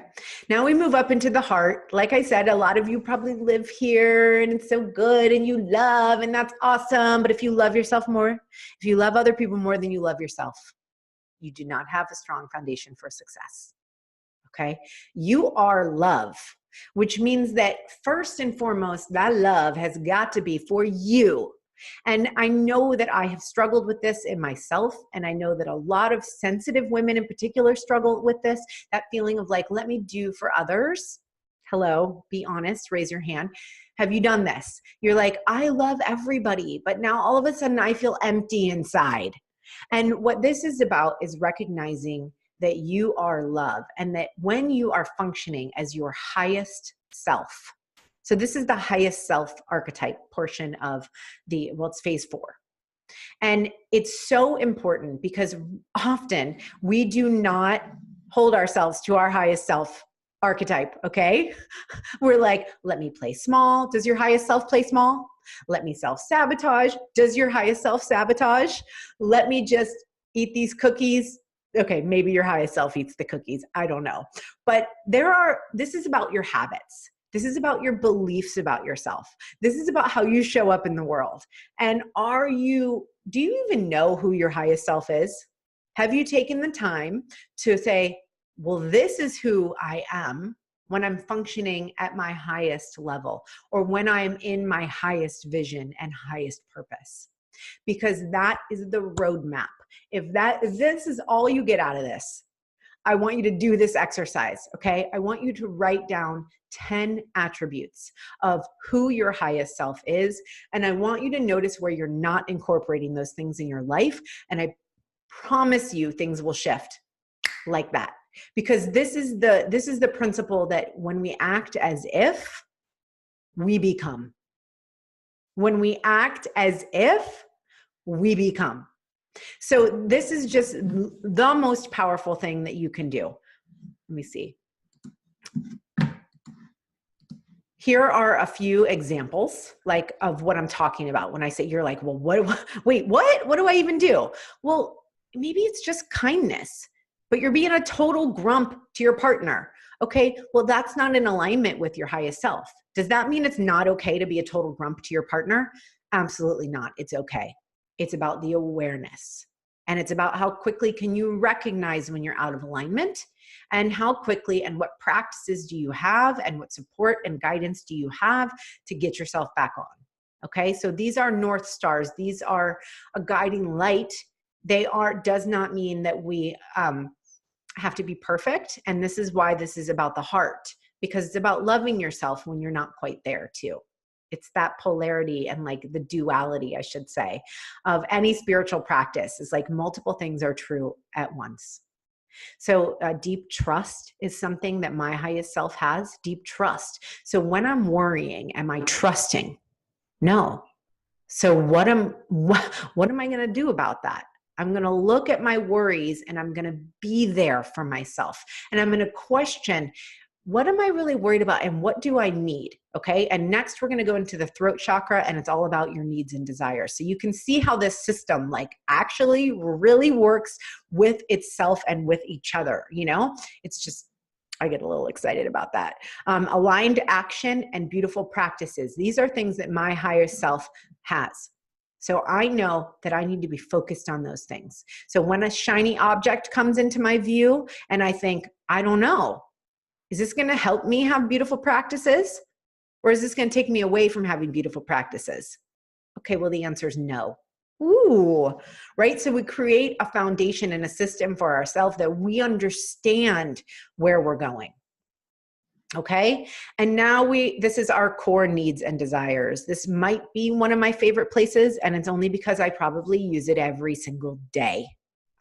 A: Now we move up into the heart. Like I said, a lot of you probably live here and it's so good and you love, and that's awesome. But if you love yourself more, if you love other people more than you love yourself, you do not have a strong foundation for success. Okay. You are love, which means that first and foremost, that love has got to be for you. And I know that I have struggled with this in myself. And I know that a lot of sensitive women in particular struggle with this, that feeling of like, let me do for others. Hello, be honest, raise your hand. Have you done this? You're like, I love everybody, but now all of a sudden I feel empty inside. And what this is about is recognizing that you are love, and that when you are functioning as your highest self, so this is the highest self archetype portion of it's phase 4. And it's so important because often we do not hold ourselves to our highest self archetype, okay? We're like, let me play small. Does your highest self play small? Let me self-sabotage. Does your highest self sabotage? Let me just eat these cookies. Okay, maybe your highest self eats the cookies. I don't know. But this is about your habits. This is about your beliefs about yourself. This is about how you show up in the world. And do you even know who your highest self is? Have you taken the time to say, well, this is who I am when I'm functioning at my highest level, or when I'm in my highest vision and highest purpose? Because that is the roadmap. If this is all you get out of this, I want you to do this exercise, okay? I want you to write down 10 attributes of who your highest self is. And I want you to notice where you're not incorporating those things in your life. And I promise you things will shift like that. Because this is the principle that when we act as if, we become. When we act as if, we become. So this is just the most powerful thing that you can do. Let me see. Here are a few examples of what I'm talking about when I say, you're like, well, wait, what do I even do? Well, maybe it's just kindness, but you're being a total grump to your partner. Okay, well, that's not in alignment with your highest self. Does that mean it's not okay to be a total grump to your partner? Absolutely not. It's okay. It's about the awareness. And it's about how quickly can you recognize when you're out of alignment, and how quickly and what practices do you have and what support and guidance do you have to get yourself back on. Okay, so these are North Stars. These are a guiding light. Does not mean that we have to be perfect. And this is why this is about the heart, because it's about loving yourself when you're not quite there too. It's that polarity and the duality, I should say, of any spiritual practice is multiple things are true at once. So deep trust is something that my highest self has, deep trust. So when I'm worrying, am I trusting? No. So what am I going to do about that? I'm going to look at my worries and I'm going to be there for myself. And I'm going to question, what am I really worried about and what do I need? Okay. And next we're going to go into the throat chakra, and it's all about your needs and desires. So you can see how this system actually really works with itself and with each other. It's just I get a little excited about that. Aligned action and beautiful practices. These are things that my higher self has. So I know that I need to be focused on those things. So when a shiny object comes into my view and I think, I don't know, is this going to help me have beautiful practices? Or is this going to take me away from having beautiful practices? Okay, well, the answer is no. Ooh, right? So we create a foundation and a system for ourselves that we understand where we're going. Okay. And now this is our core needs and desires. This might be one of my favorite places, and it's only because I probably use it every single day.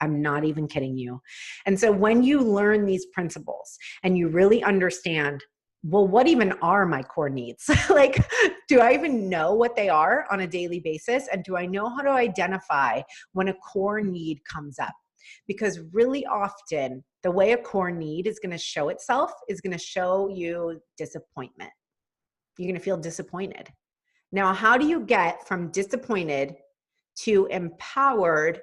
A: I'm not even kidding you. And so when you learn these principles and you really understand, well, what even are my core needs? Like, do I even know what they are on a daily basis? And do I know how to identify when a core need comes up? Because really often, the way a core need is going to show itself is going to show you disappointment. You're going to feel disappointed. Now, how do you get from disappointed to empowered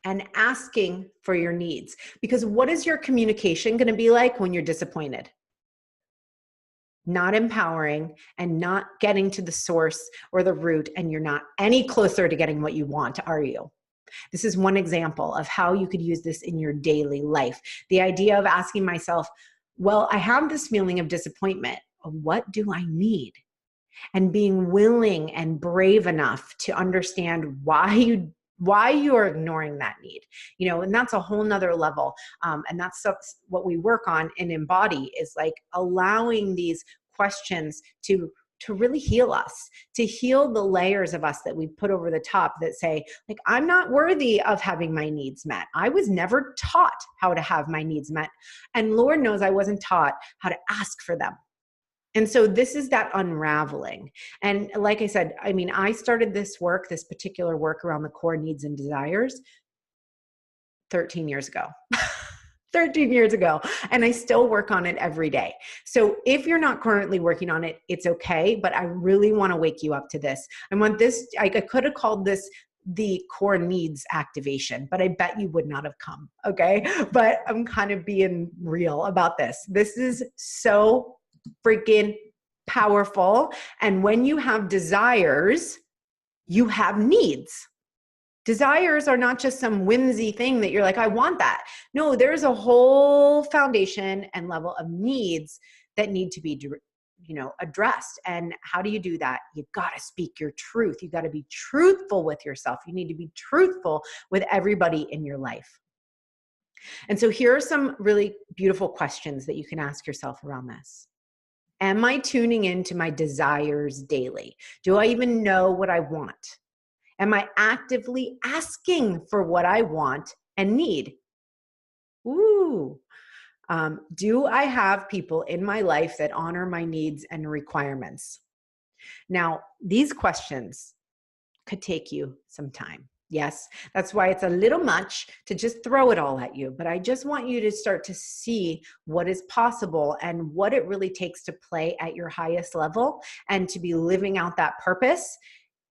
A: and asking for your needs? Because what is your communication going to be like when you're disappointed? Not empowering and not getting to the source or the root, and you're not any closer to getting what you want, are you? This is one example of how you could use this in your daily life. The idea of asking myself, well, I have this feeling of disappointment. What do I need? And being willing and brave enough to understand why you are ignoring that need, and that's a whole nother level. And that's what we work on in Embody, is like allowing these questions to really heal us, to heal the layers of us that we put over the top that say, like, I'm not worthy of having my needs met. I was never taught how to have my needs met. And Lord knows I wasn't taught how to ask for them. And so this is that unraveling. And like I said, I started this particular work around the core needs and desires 13 years ago. 13 years ago. And I still work on it every day. So if you're not currently working on it, it's okay. But I really want to wake you up to this. I could have called this the core needs activation, but I bet you would not have come. Okay. But I'm kind of being real about this. This is so freaking powerful. And when you have desires, you have needs. Desires are not just some whimsy thing that you're like, I want that. No, there's a whole foundation and level of needs that need to be, addressed. And how do you do that? You've got to speak your truth. You've got to be truthful with yourself. You need to be truthful with everybody in your life. And so here are some really beautiful questions that you can ask yourself around this. Am I tuning into my desires daily? Do I even know what I want? Am I actively asking for what I want and need? Ooh. Do I have people in my life that honor my needs and requirements? Now, these questions could take you some time. Yes, that's why it's a little much to just throw it all at you. But I just want you to start to see what is possible and what it really takes to play at your highest level and to be living out that purpose.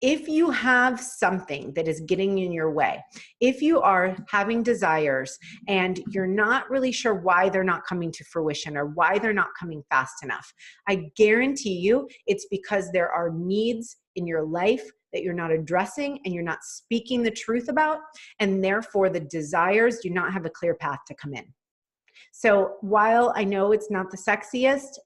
A: If you have something that is getting in your way, if you are having desires and you're not really sure why they're not coming to fruition or why they're not coming fast enough, I guarantee you it's because there are needs in your life that you're not addressing and you're not speaking the truth about, and therefore the desires do not have a clear path to come in. So while I know it's not the sexiest,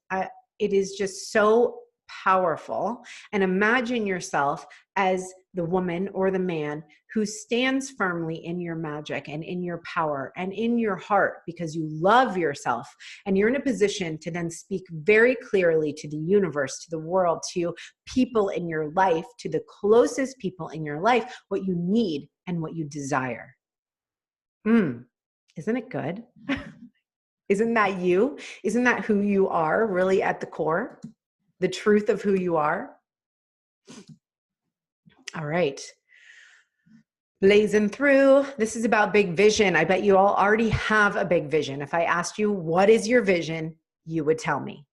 A: it is just so powerful. And imagine yourself as the woman or the man who stands firmly in your magic and in your power and in your heart because you love yourself. And you're in a position to then speak very clearly to the universe, to the world, to people in your life, to the closest people in your life, what you need and what you desire. Isn't it good? Isn't that you? Isn't that who you are really at the core? The truth of who you are? All right. Blazing through. This is about big vision. I bet you all already have a big vision. If I asked you, what is your vision? You would tell me.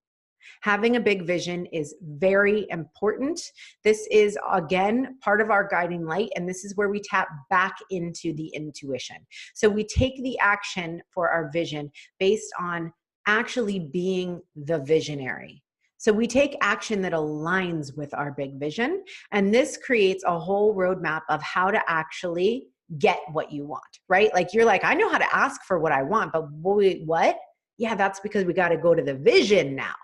A: Having a big vision is very important. This is, again, part of our guiding light, and this is where we tap back into the intuition. So we take the action for our vision based on actually being the visionary. So we take action that aligns with our big vision, and this creates a whole roadmap of how to actually get what you want, right? Like you're like, I know how to ask for what I want, but wait, what? Yeah, that's because we got to go to the vision now.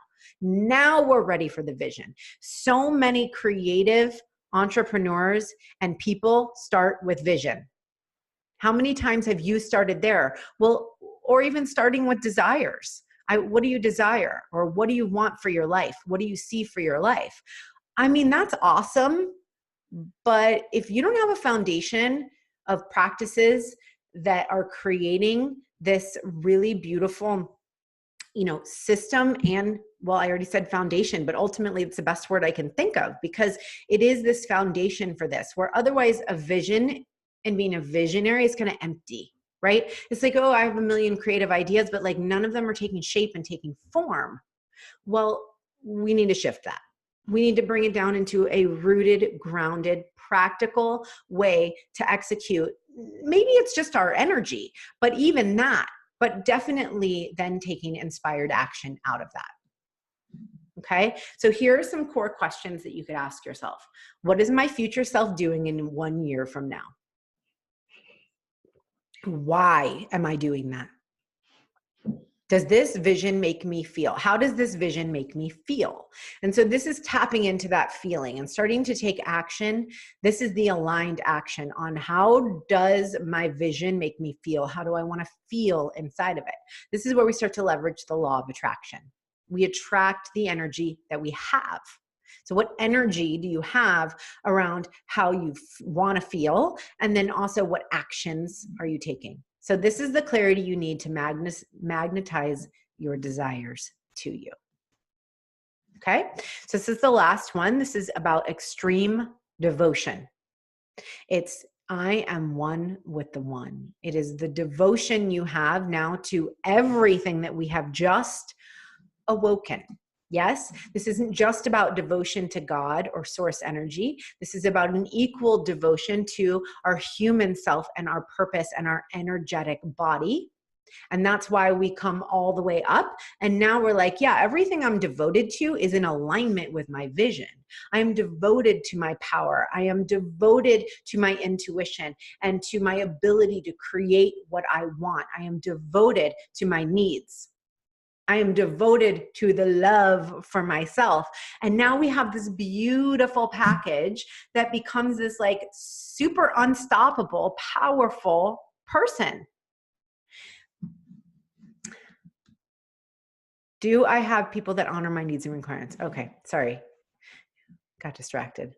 A: Now we're ready for the vision. So many creative entrepreneurs and people start with vision. How many times have you started there? Well, or even starting with desires. What do you desire? Or what do you want for your life? What do you see for your life? I mean, that's awesome. But if you don't have a foundation of practices that are creating this really beautiful, system, and well, I already said foundation, but ultimately it's the best word I can think of, because it is this foundation for this, where otherwise a vision and being a visionary is going to empty, right? It's like, oh, I have a million creative ideas, but like none of them are taking shape and taking form. Well, we need to shift that. We need to bring it down into a rooted, grounded, practical way to execute. Maybe it's just our energy, but even that, but definitely then taking inspired action out of that. Okay, so here are some core questions that you could ask yourself. What is my future self doing in 1 year from now? Why am I doing that? Does this vision make me feel? How does this vision make me feel? And so this is tapping into that feeling and starting to take action. This is the aligned action on how does my vision make me feel? How do I want to feel inside of it? This is where we start to leverage the law of attraction. We attract the energy that we have. So what energy do you have around how you want to feel? And then also what actions are you taking? So this is the clarity you need to magnetize your desires to you. Okay, so this is the last one. This is about extreme devotion. It's I am one with the one. It is the devotion you have now to everything that we have just awoken. Yes, this isn't just about devotion to God or source energy. This is about an equal devotion to our human self and our purpose and our energetic body. And that's why we come all the way up. And now we're like, yeah, everything I'm devoted to is in alignment with my vision. I am devoted to my power. I am devoted to my intuition and to my ability to create what I want. I am devoted to my needs. I am devoted to the love for myself. And now we have this beautiful package that becomes this like super unstoppable, powerful person. Do I have people that honor my needs and requirements? Okay, sorry. Got distracted.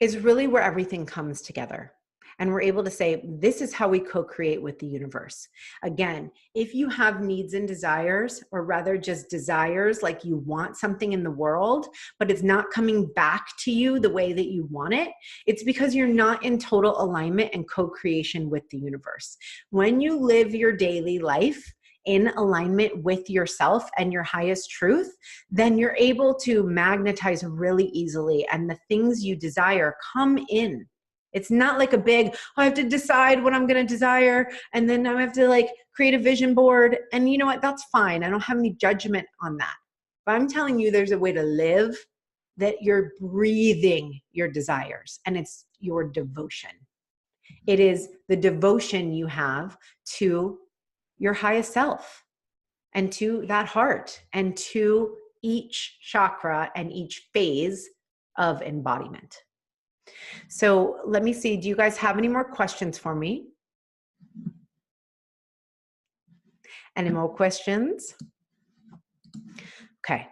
A: It's really where everything comes together. And we're able to say, this is how we co-create with the universe. Again, if you have needs and desires, or rather just desires, like you want something in the world, but it's not coming back to you the way that you want it, it's because you're not in total alignment and co-creation with the universe. When you live your daily life in alignment with yourself and your highest truth, then you're able to magnetize really easily, and the things you desire come in. It's not like a big, I have to decide what I'm going to desire, and then I have to like create a vision board. And you know what? That's fine. I don't have any judgment on that. But I'm telling you, there's a way to live that you're breathing your desires, and it's your devotion. It is the devotion you have to your highest self and to that heart and to each chakra and each phase of embodiment. So let me see, do you guys have any more questions for me? Any more questions? Okay.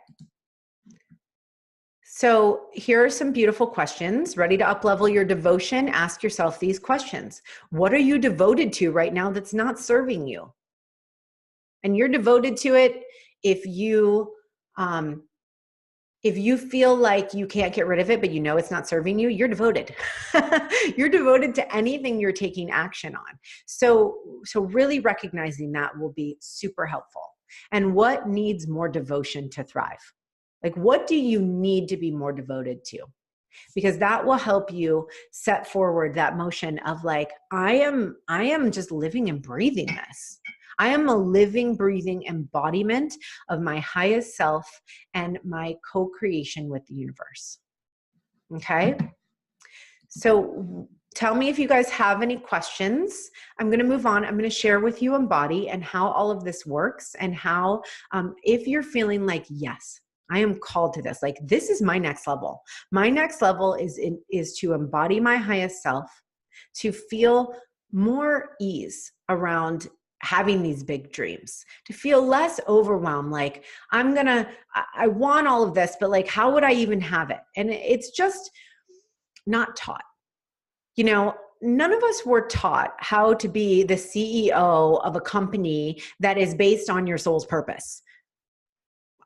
A: So here are some beautiful questions. Ready to up-level your devotion? Ask yourself these questions. What are you devoted to right now that's not serving you? And you're devoted to it if you feel like you can't get rid of it, but you know it's not serving you, you're devoted. You're devoted to anything you're taking action on. So really recognizing that will be super helpful. And what needs more devotion to thrive? Like, what do you need to be more devoted to? Because that will help you set forward that motion of like, I am just living and breathing this. I am a living, breathing embodiment of my highest self and my co-creation with the universe. Okay? So tell me if you guys have any questions. I'm going to move on. I'm going to share with you Embody and how all of this works, and how, if you're feeling like, yes, I am called to this, like this is my next level. My next level is to embody my highest self, to feel more ease around having these big dreams, to feel less overwhelmed. Like I want all of this, but like, how would I even have it? And it's just not taught. You know, none of us were taught how to be the CEO of a company that is based on your soul's purpose.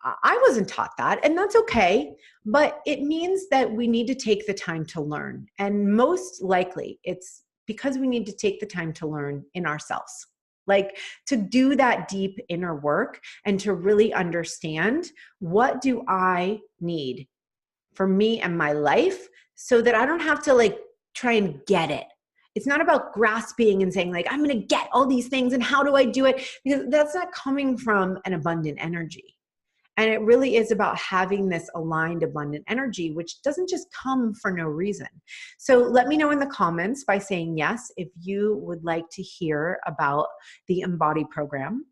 A: I wasn't taught that, and that's okay, but it means that we need to take the time to learn. And most likely it's because we need to take the time to learn in ourselves, like to do that deep inner work and to really understand, what do I need for me and my life, so that I don't have to like try and get it. It's not about grasping and saying like, I'm going to get all these things and how do I do it? Because that's not coming from an abundant energy. And it really is about having this aligned, abundant energy, which doesn't just come for no reason. So let me know in the comments by saying yes if you would like to hear about the Embody program,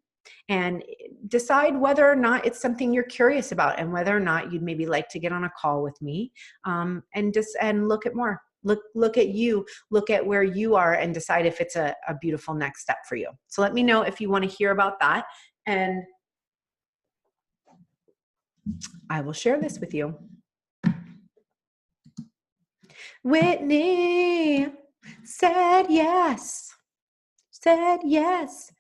A: and decide whether or not it's something you're curious about, and whether or not you'd maybe like to get on a call with me, and look at more. Look at you, look at where you are, and decide if it's a beautiful next step for you. So let me know if you want to hear about that, and I will share this with you. Whitney said yes. Said yes.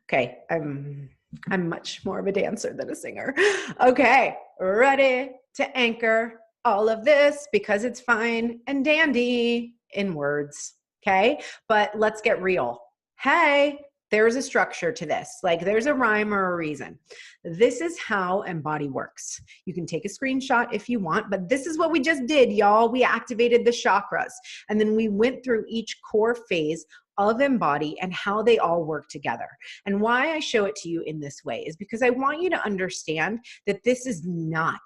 A: Okay, I'm much more of a dancer than a singer. Okay, ready to anchor all of this because it's fine and dandy in words. Okay, but let's get real. Hey, there's a structure to this. Like there's a rhyme or a reason. This is how Embody works. You can take a screenshot if you want, but this is what we just did, y'all. We activated the chakras, and then we went through each core phase of Embody and how they all work together. And why I show it to you in this way is because I want you to understand that this is not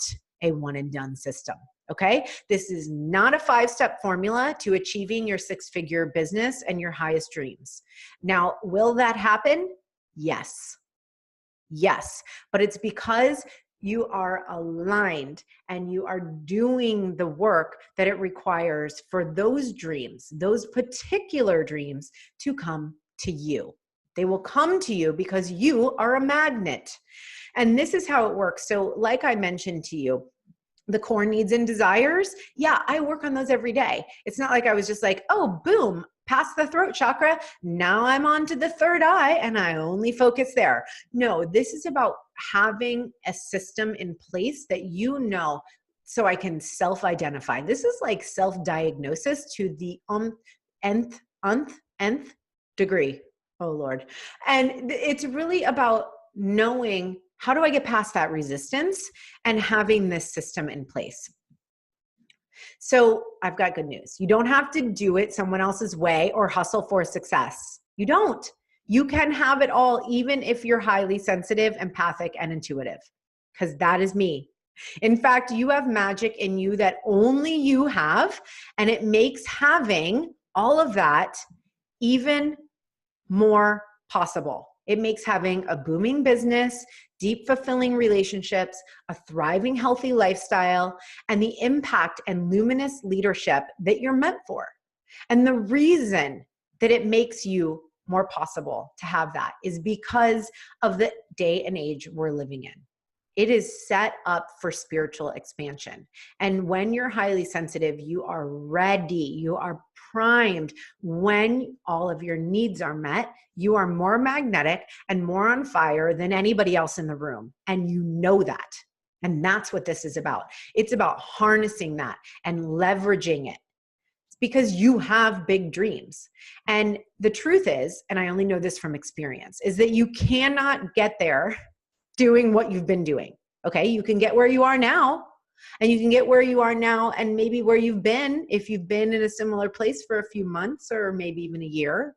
A: a one and done system. Okay. This is not a 5-step formula to achieving your 6-figure business and your highest dreams. Now, will that happen? Yes. Yes. But it's because you are aligned and you are doing the work that it requires for those dreams, those particular dreams, to come to you. They will come to you because you are a magnet. And this is how it works. So like I mentioned to you, the core needs and desires, yeah, I work on those every day. It's not like I was just like, oh, boom, past the throat chakra, now I'm on to the third eye and I only focus there. No, this is about having a system in place that you know, so I can self-identify. This is like self-diagnosis to the nth degree. Oh Lord. And it's really about knowing, how do I get past that resistance, and having this system in place. So I've got good news. You don't have to do it someone else's way or hustle for success. You don't. You can have it all, even if you're highly sensitive, empathic, and intuitive, because that is me. In fact, you have magic in you that only you have, and it makes having all of that even more possible. It makes having a booming business, deep, fulfilling relationships, a thriving, healthy lifestyle, and the impact and luminous leadership that you're meant for. And the reason that it makes you more possible to have that is because of the day and age we're living in. It is set up for spiritual expansion. And when you're highly sensitive, you are ready. You are primed. When all of your needs are met, you are more magnetic and more on fire than anybody else in the room. And you know that. And that's what this is about. It's about harnessing that and leveraging it. It's because you have big dreams. And the truth is, and I only know this from experience, is that you cannot get there doing what you've been doing. Okay. You can get where you are now, and you can get where you are now and maybe where you've been if you've been in a similar place for a few months or maybe even a year.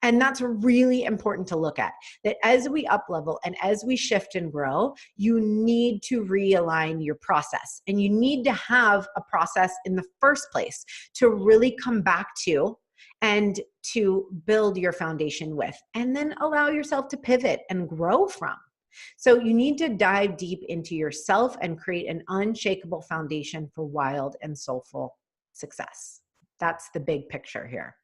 A: And that's really important to look at, that as we up level and as we shift and grow, you need to realign your process, and you need to have a process in the first place to really come back to and to build your foundation with, and then allow yourself to pivot and grow from. So you need to dive deep into yourself and create an unshakable foundation for wild and soulful success. That's the big picture here.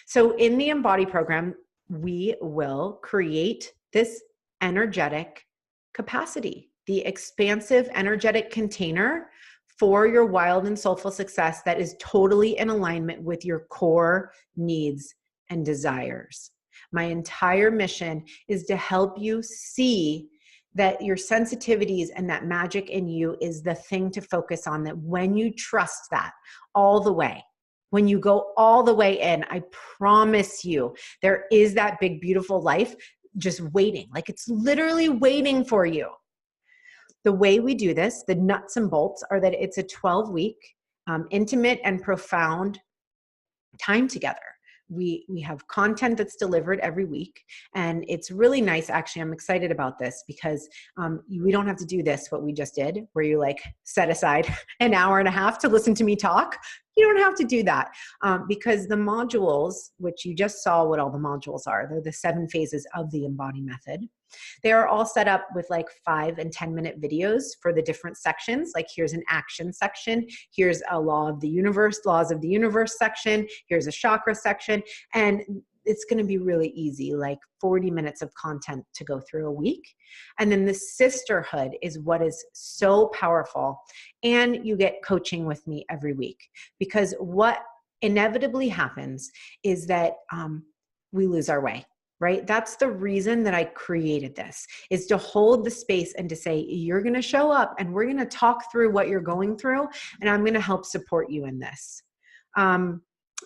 A: So in the Embody program, we will create this energetic capacity, the expansive energetic container for your wild and soulful success that is totally in alignment with your core needs and desires. My entire mission is to help you see that your sensitivities and that magic in you is the thing to focus on, that when you trust that all the way, when you go all the way in, I promise you, there is that big, beautiful life just waiting. Like it's literally waiting for you. The way we do this, the nuts and bolts, are that it's a 12-week intimate and profound time together. We have content that's delivered every week, and it's really nice. Actually, I'm excited about this because we don't have to do this, what we just did, where you like set aside an hour and a half to listen to me talk. You don't have to do that because the modules, which you just saw what all the modules are, they're the 7 phases of the Embody method. They are all set up with like 5 and 10-minute videos for the different sections. Like here's an action section. Here's a laws of the universe section. Here's a chakra section. And it's going to be really easy, like 40 minutes of content to go through a week. And then the sisterhood is what is so powerful. And you get coaching with me every week, because what inevitably happens is that we lose our way. Right? That's the reason that I created this, is to hold the space and to say, you're going to show up and we're going to talk through what you're going through, and I'm going to help support you in this.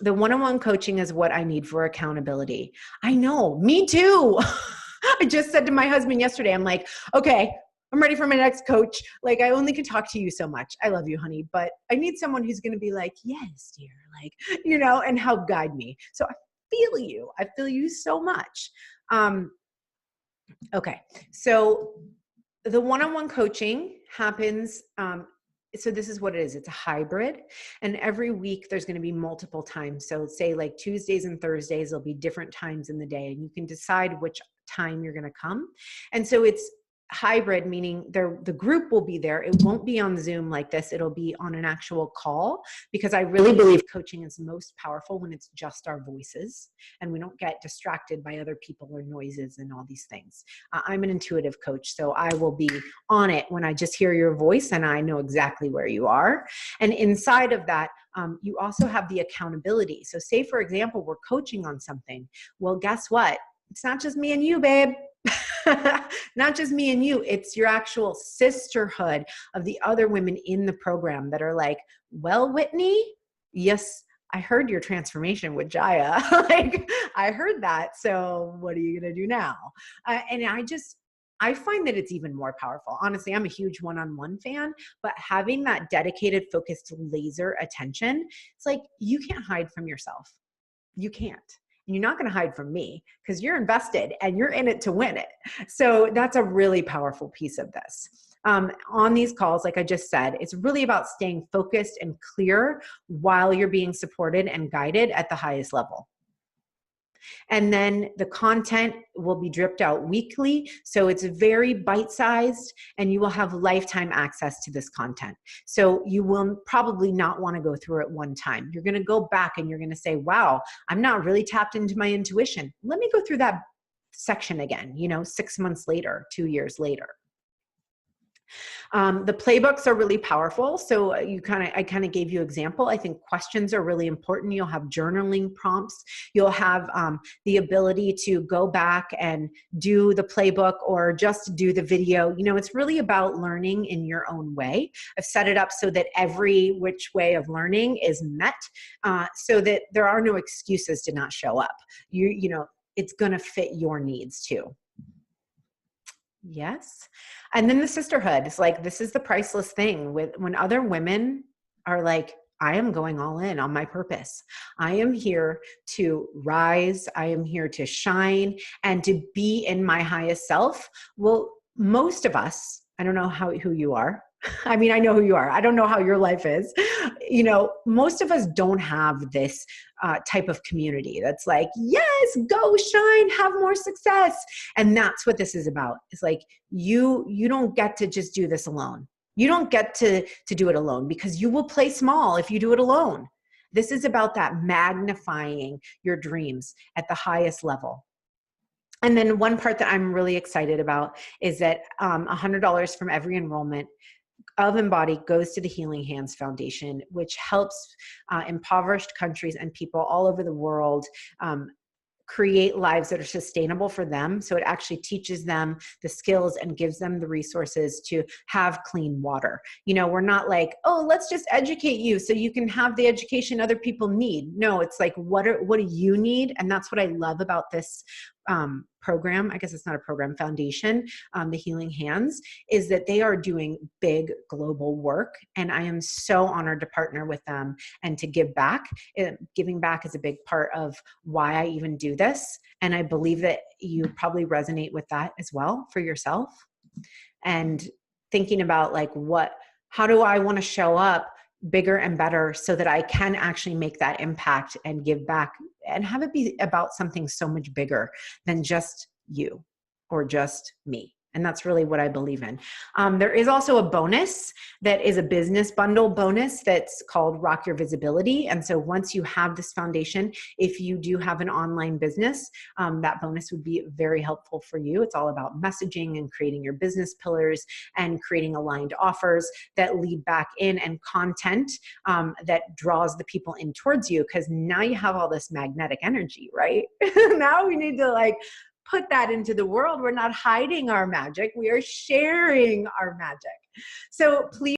A: The one-on-one coaching is what I need for accountability. I know, me too. I just said to my husband yesterday, I'm like, okay, I'm ready for my next coach. Like, I only can talk to you so much. I love you, honey, but I need someone who's going to be like, yes, dear, like, and help guide me. So I feel you so much. Okay. So the one-on-one coaching happens. So this is what it is. It's a hybrid, and every week there's going to be multiple times. So say like Tuesdays and Thursdays, there'll be different times in the day, and you can decide which time you're going to come. And so it's hybrid, meaning the group will be there. It won't be on Zoom like this. It'll be on an actual call, because I really believe coaching is most powerful when it's just our voices and we don't get distracted by other people or noises and all these things. I'm an intuitive coach, so I will be on it when I just hear your voice and I know exactly where you are. And inside of that, you also have the accountability. So say, for example, we're coaching on something. Well, guess what? It's not just me and you, babe. Not just me and you, it's your actual sisterhood of the other women in the program that are like, well, Whitney, yes, I heard your transformation with Jaya. Like, I heard that. So what are you going to do now? And I find that it's even more powerful. Honestly, I'm a huge one-on-one fan, but having that dedicated, focused laser attention, it's like, you can't hide from yourself. You can't. You're not going to hide from me, because you're invested and you're in it to win it. So that's a really powerful piece of this. On these calls, like I just said, it's really about staying focused and clear while you're being supported and guided at the highest level. And then the content will be dripped out weekly. So it's very bite-sized, and you will have lifetime access to this content. So you will probably not want to go through it one time. You're going to go back and you're going to say, wow, I'm not really tapped into my intuition. Let me go through that section again, 6 months later, 2 years later. The playbooks are really powerful. So I kind of gave you an example. I think questions are really important. You'll have journaling prompts. You'll have the ability to go back and do the playbook or just do the video. It's really about learning in your own way. I've set it up so that every which way of learning is met, so that there are no excuses to not show up. It's going to fit your needs too. Yes. And then the sisterhood is like, this is the priceless thing when other women are like, I am going all in on my purpose. I am here to rise. I am here to shine and to be in my highest self. Well, most of us, I don't know who you are. I mean, I know who you are. I don't know how your life is. Most of us don't have this type of community that's like, yes, go shine, have more success. And that's what this is about. It's like, you don't get to just do this alone. You don't get to do it alone, because you will play small if you do it alone. This is about that magnifying your dreams at the highest level. And then one part that I'm really excited about is that $100 from every enrollment of Embody goes to the Healing Hands Foundation, which helps impoverished countries and people all over the world create lives that are sustainable for them. So it actually teaches them the skills and gives them the resources to have clean water. We're not like, oh, let's just educate you so you can have the education other people need. No, it's like, what do you need? And that's what I love about this program. I guess it's not a program, foundation, the Healing Hands, is that they are doing big global work. And I am so honored to partner with them and to give back. Giving back is a big part of why I even do this. And I believe that you probably resonate with that as well for yourself. And thinking about like, how do I want to show up bigger and better so that I can actually make that impact and give back and have it be about something so much bigger than just you or just me. And that's really what I believe in. There is also a bonus that is a business bundle bonus that's called Rock Your Visibility. And so once you have this foundation, if you do have an online business, that bonus would be very helpful for you. It's all about messaging and creating your business pillars and creating aligned offers that lead back in, and content that draws the people in towards you, because now you have all this magnetic energy, right? Now we need to put that into the world. We're not hiding our magic. We are sharing our magic. So please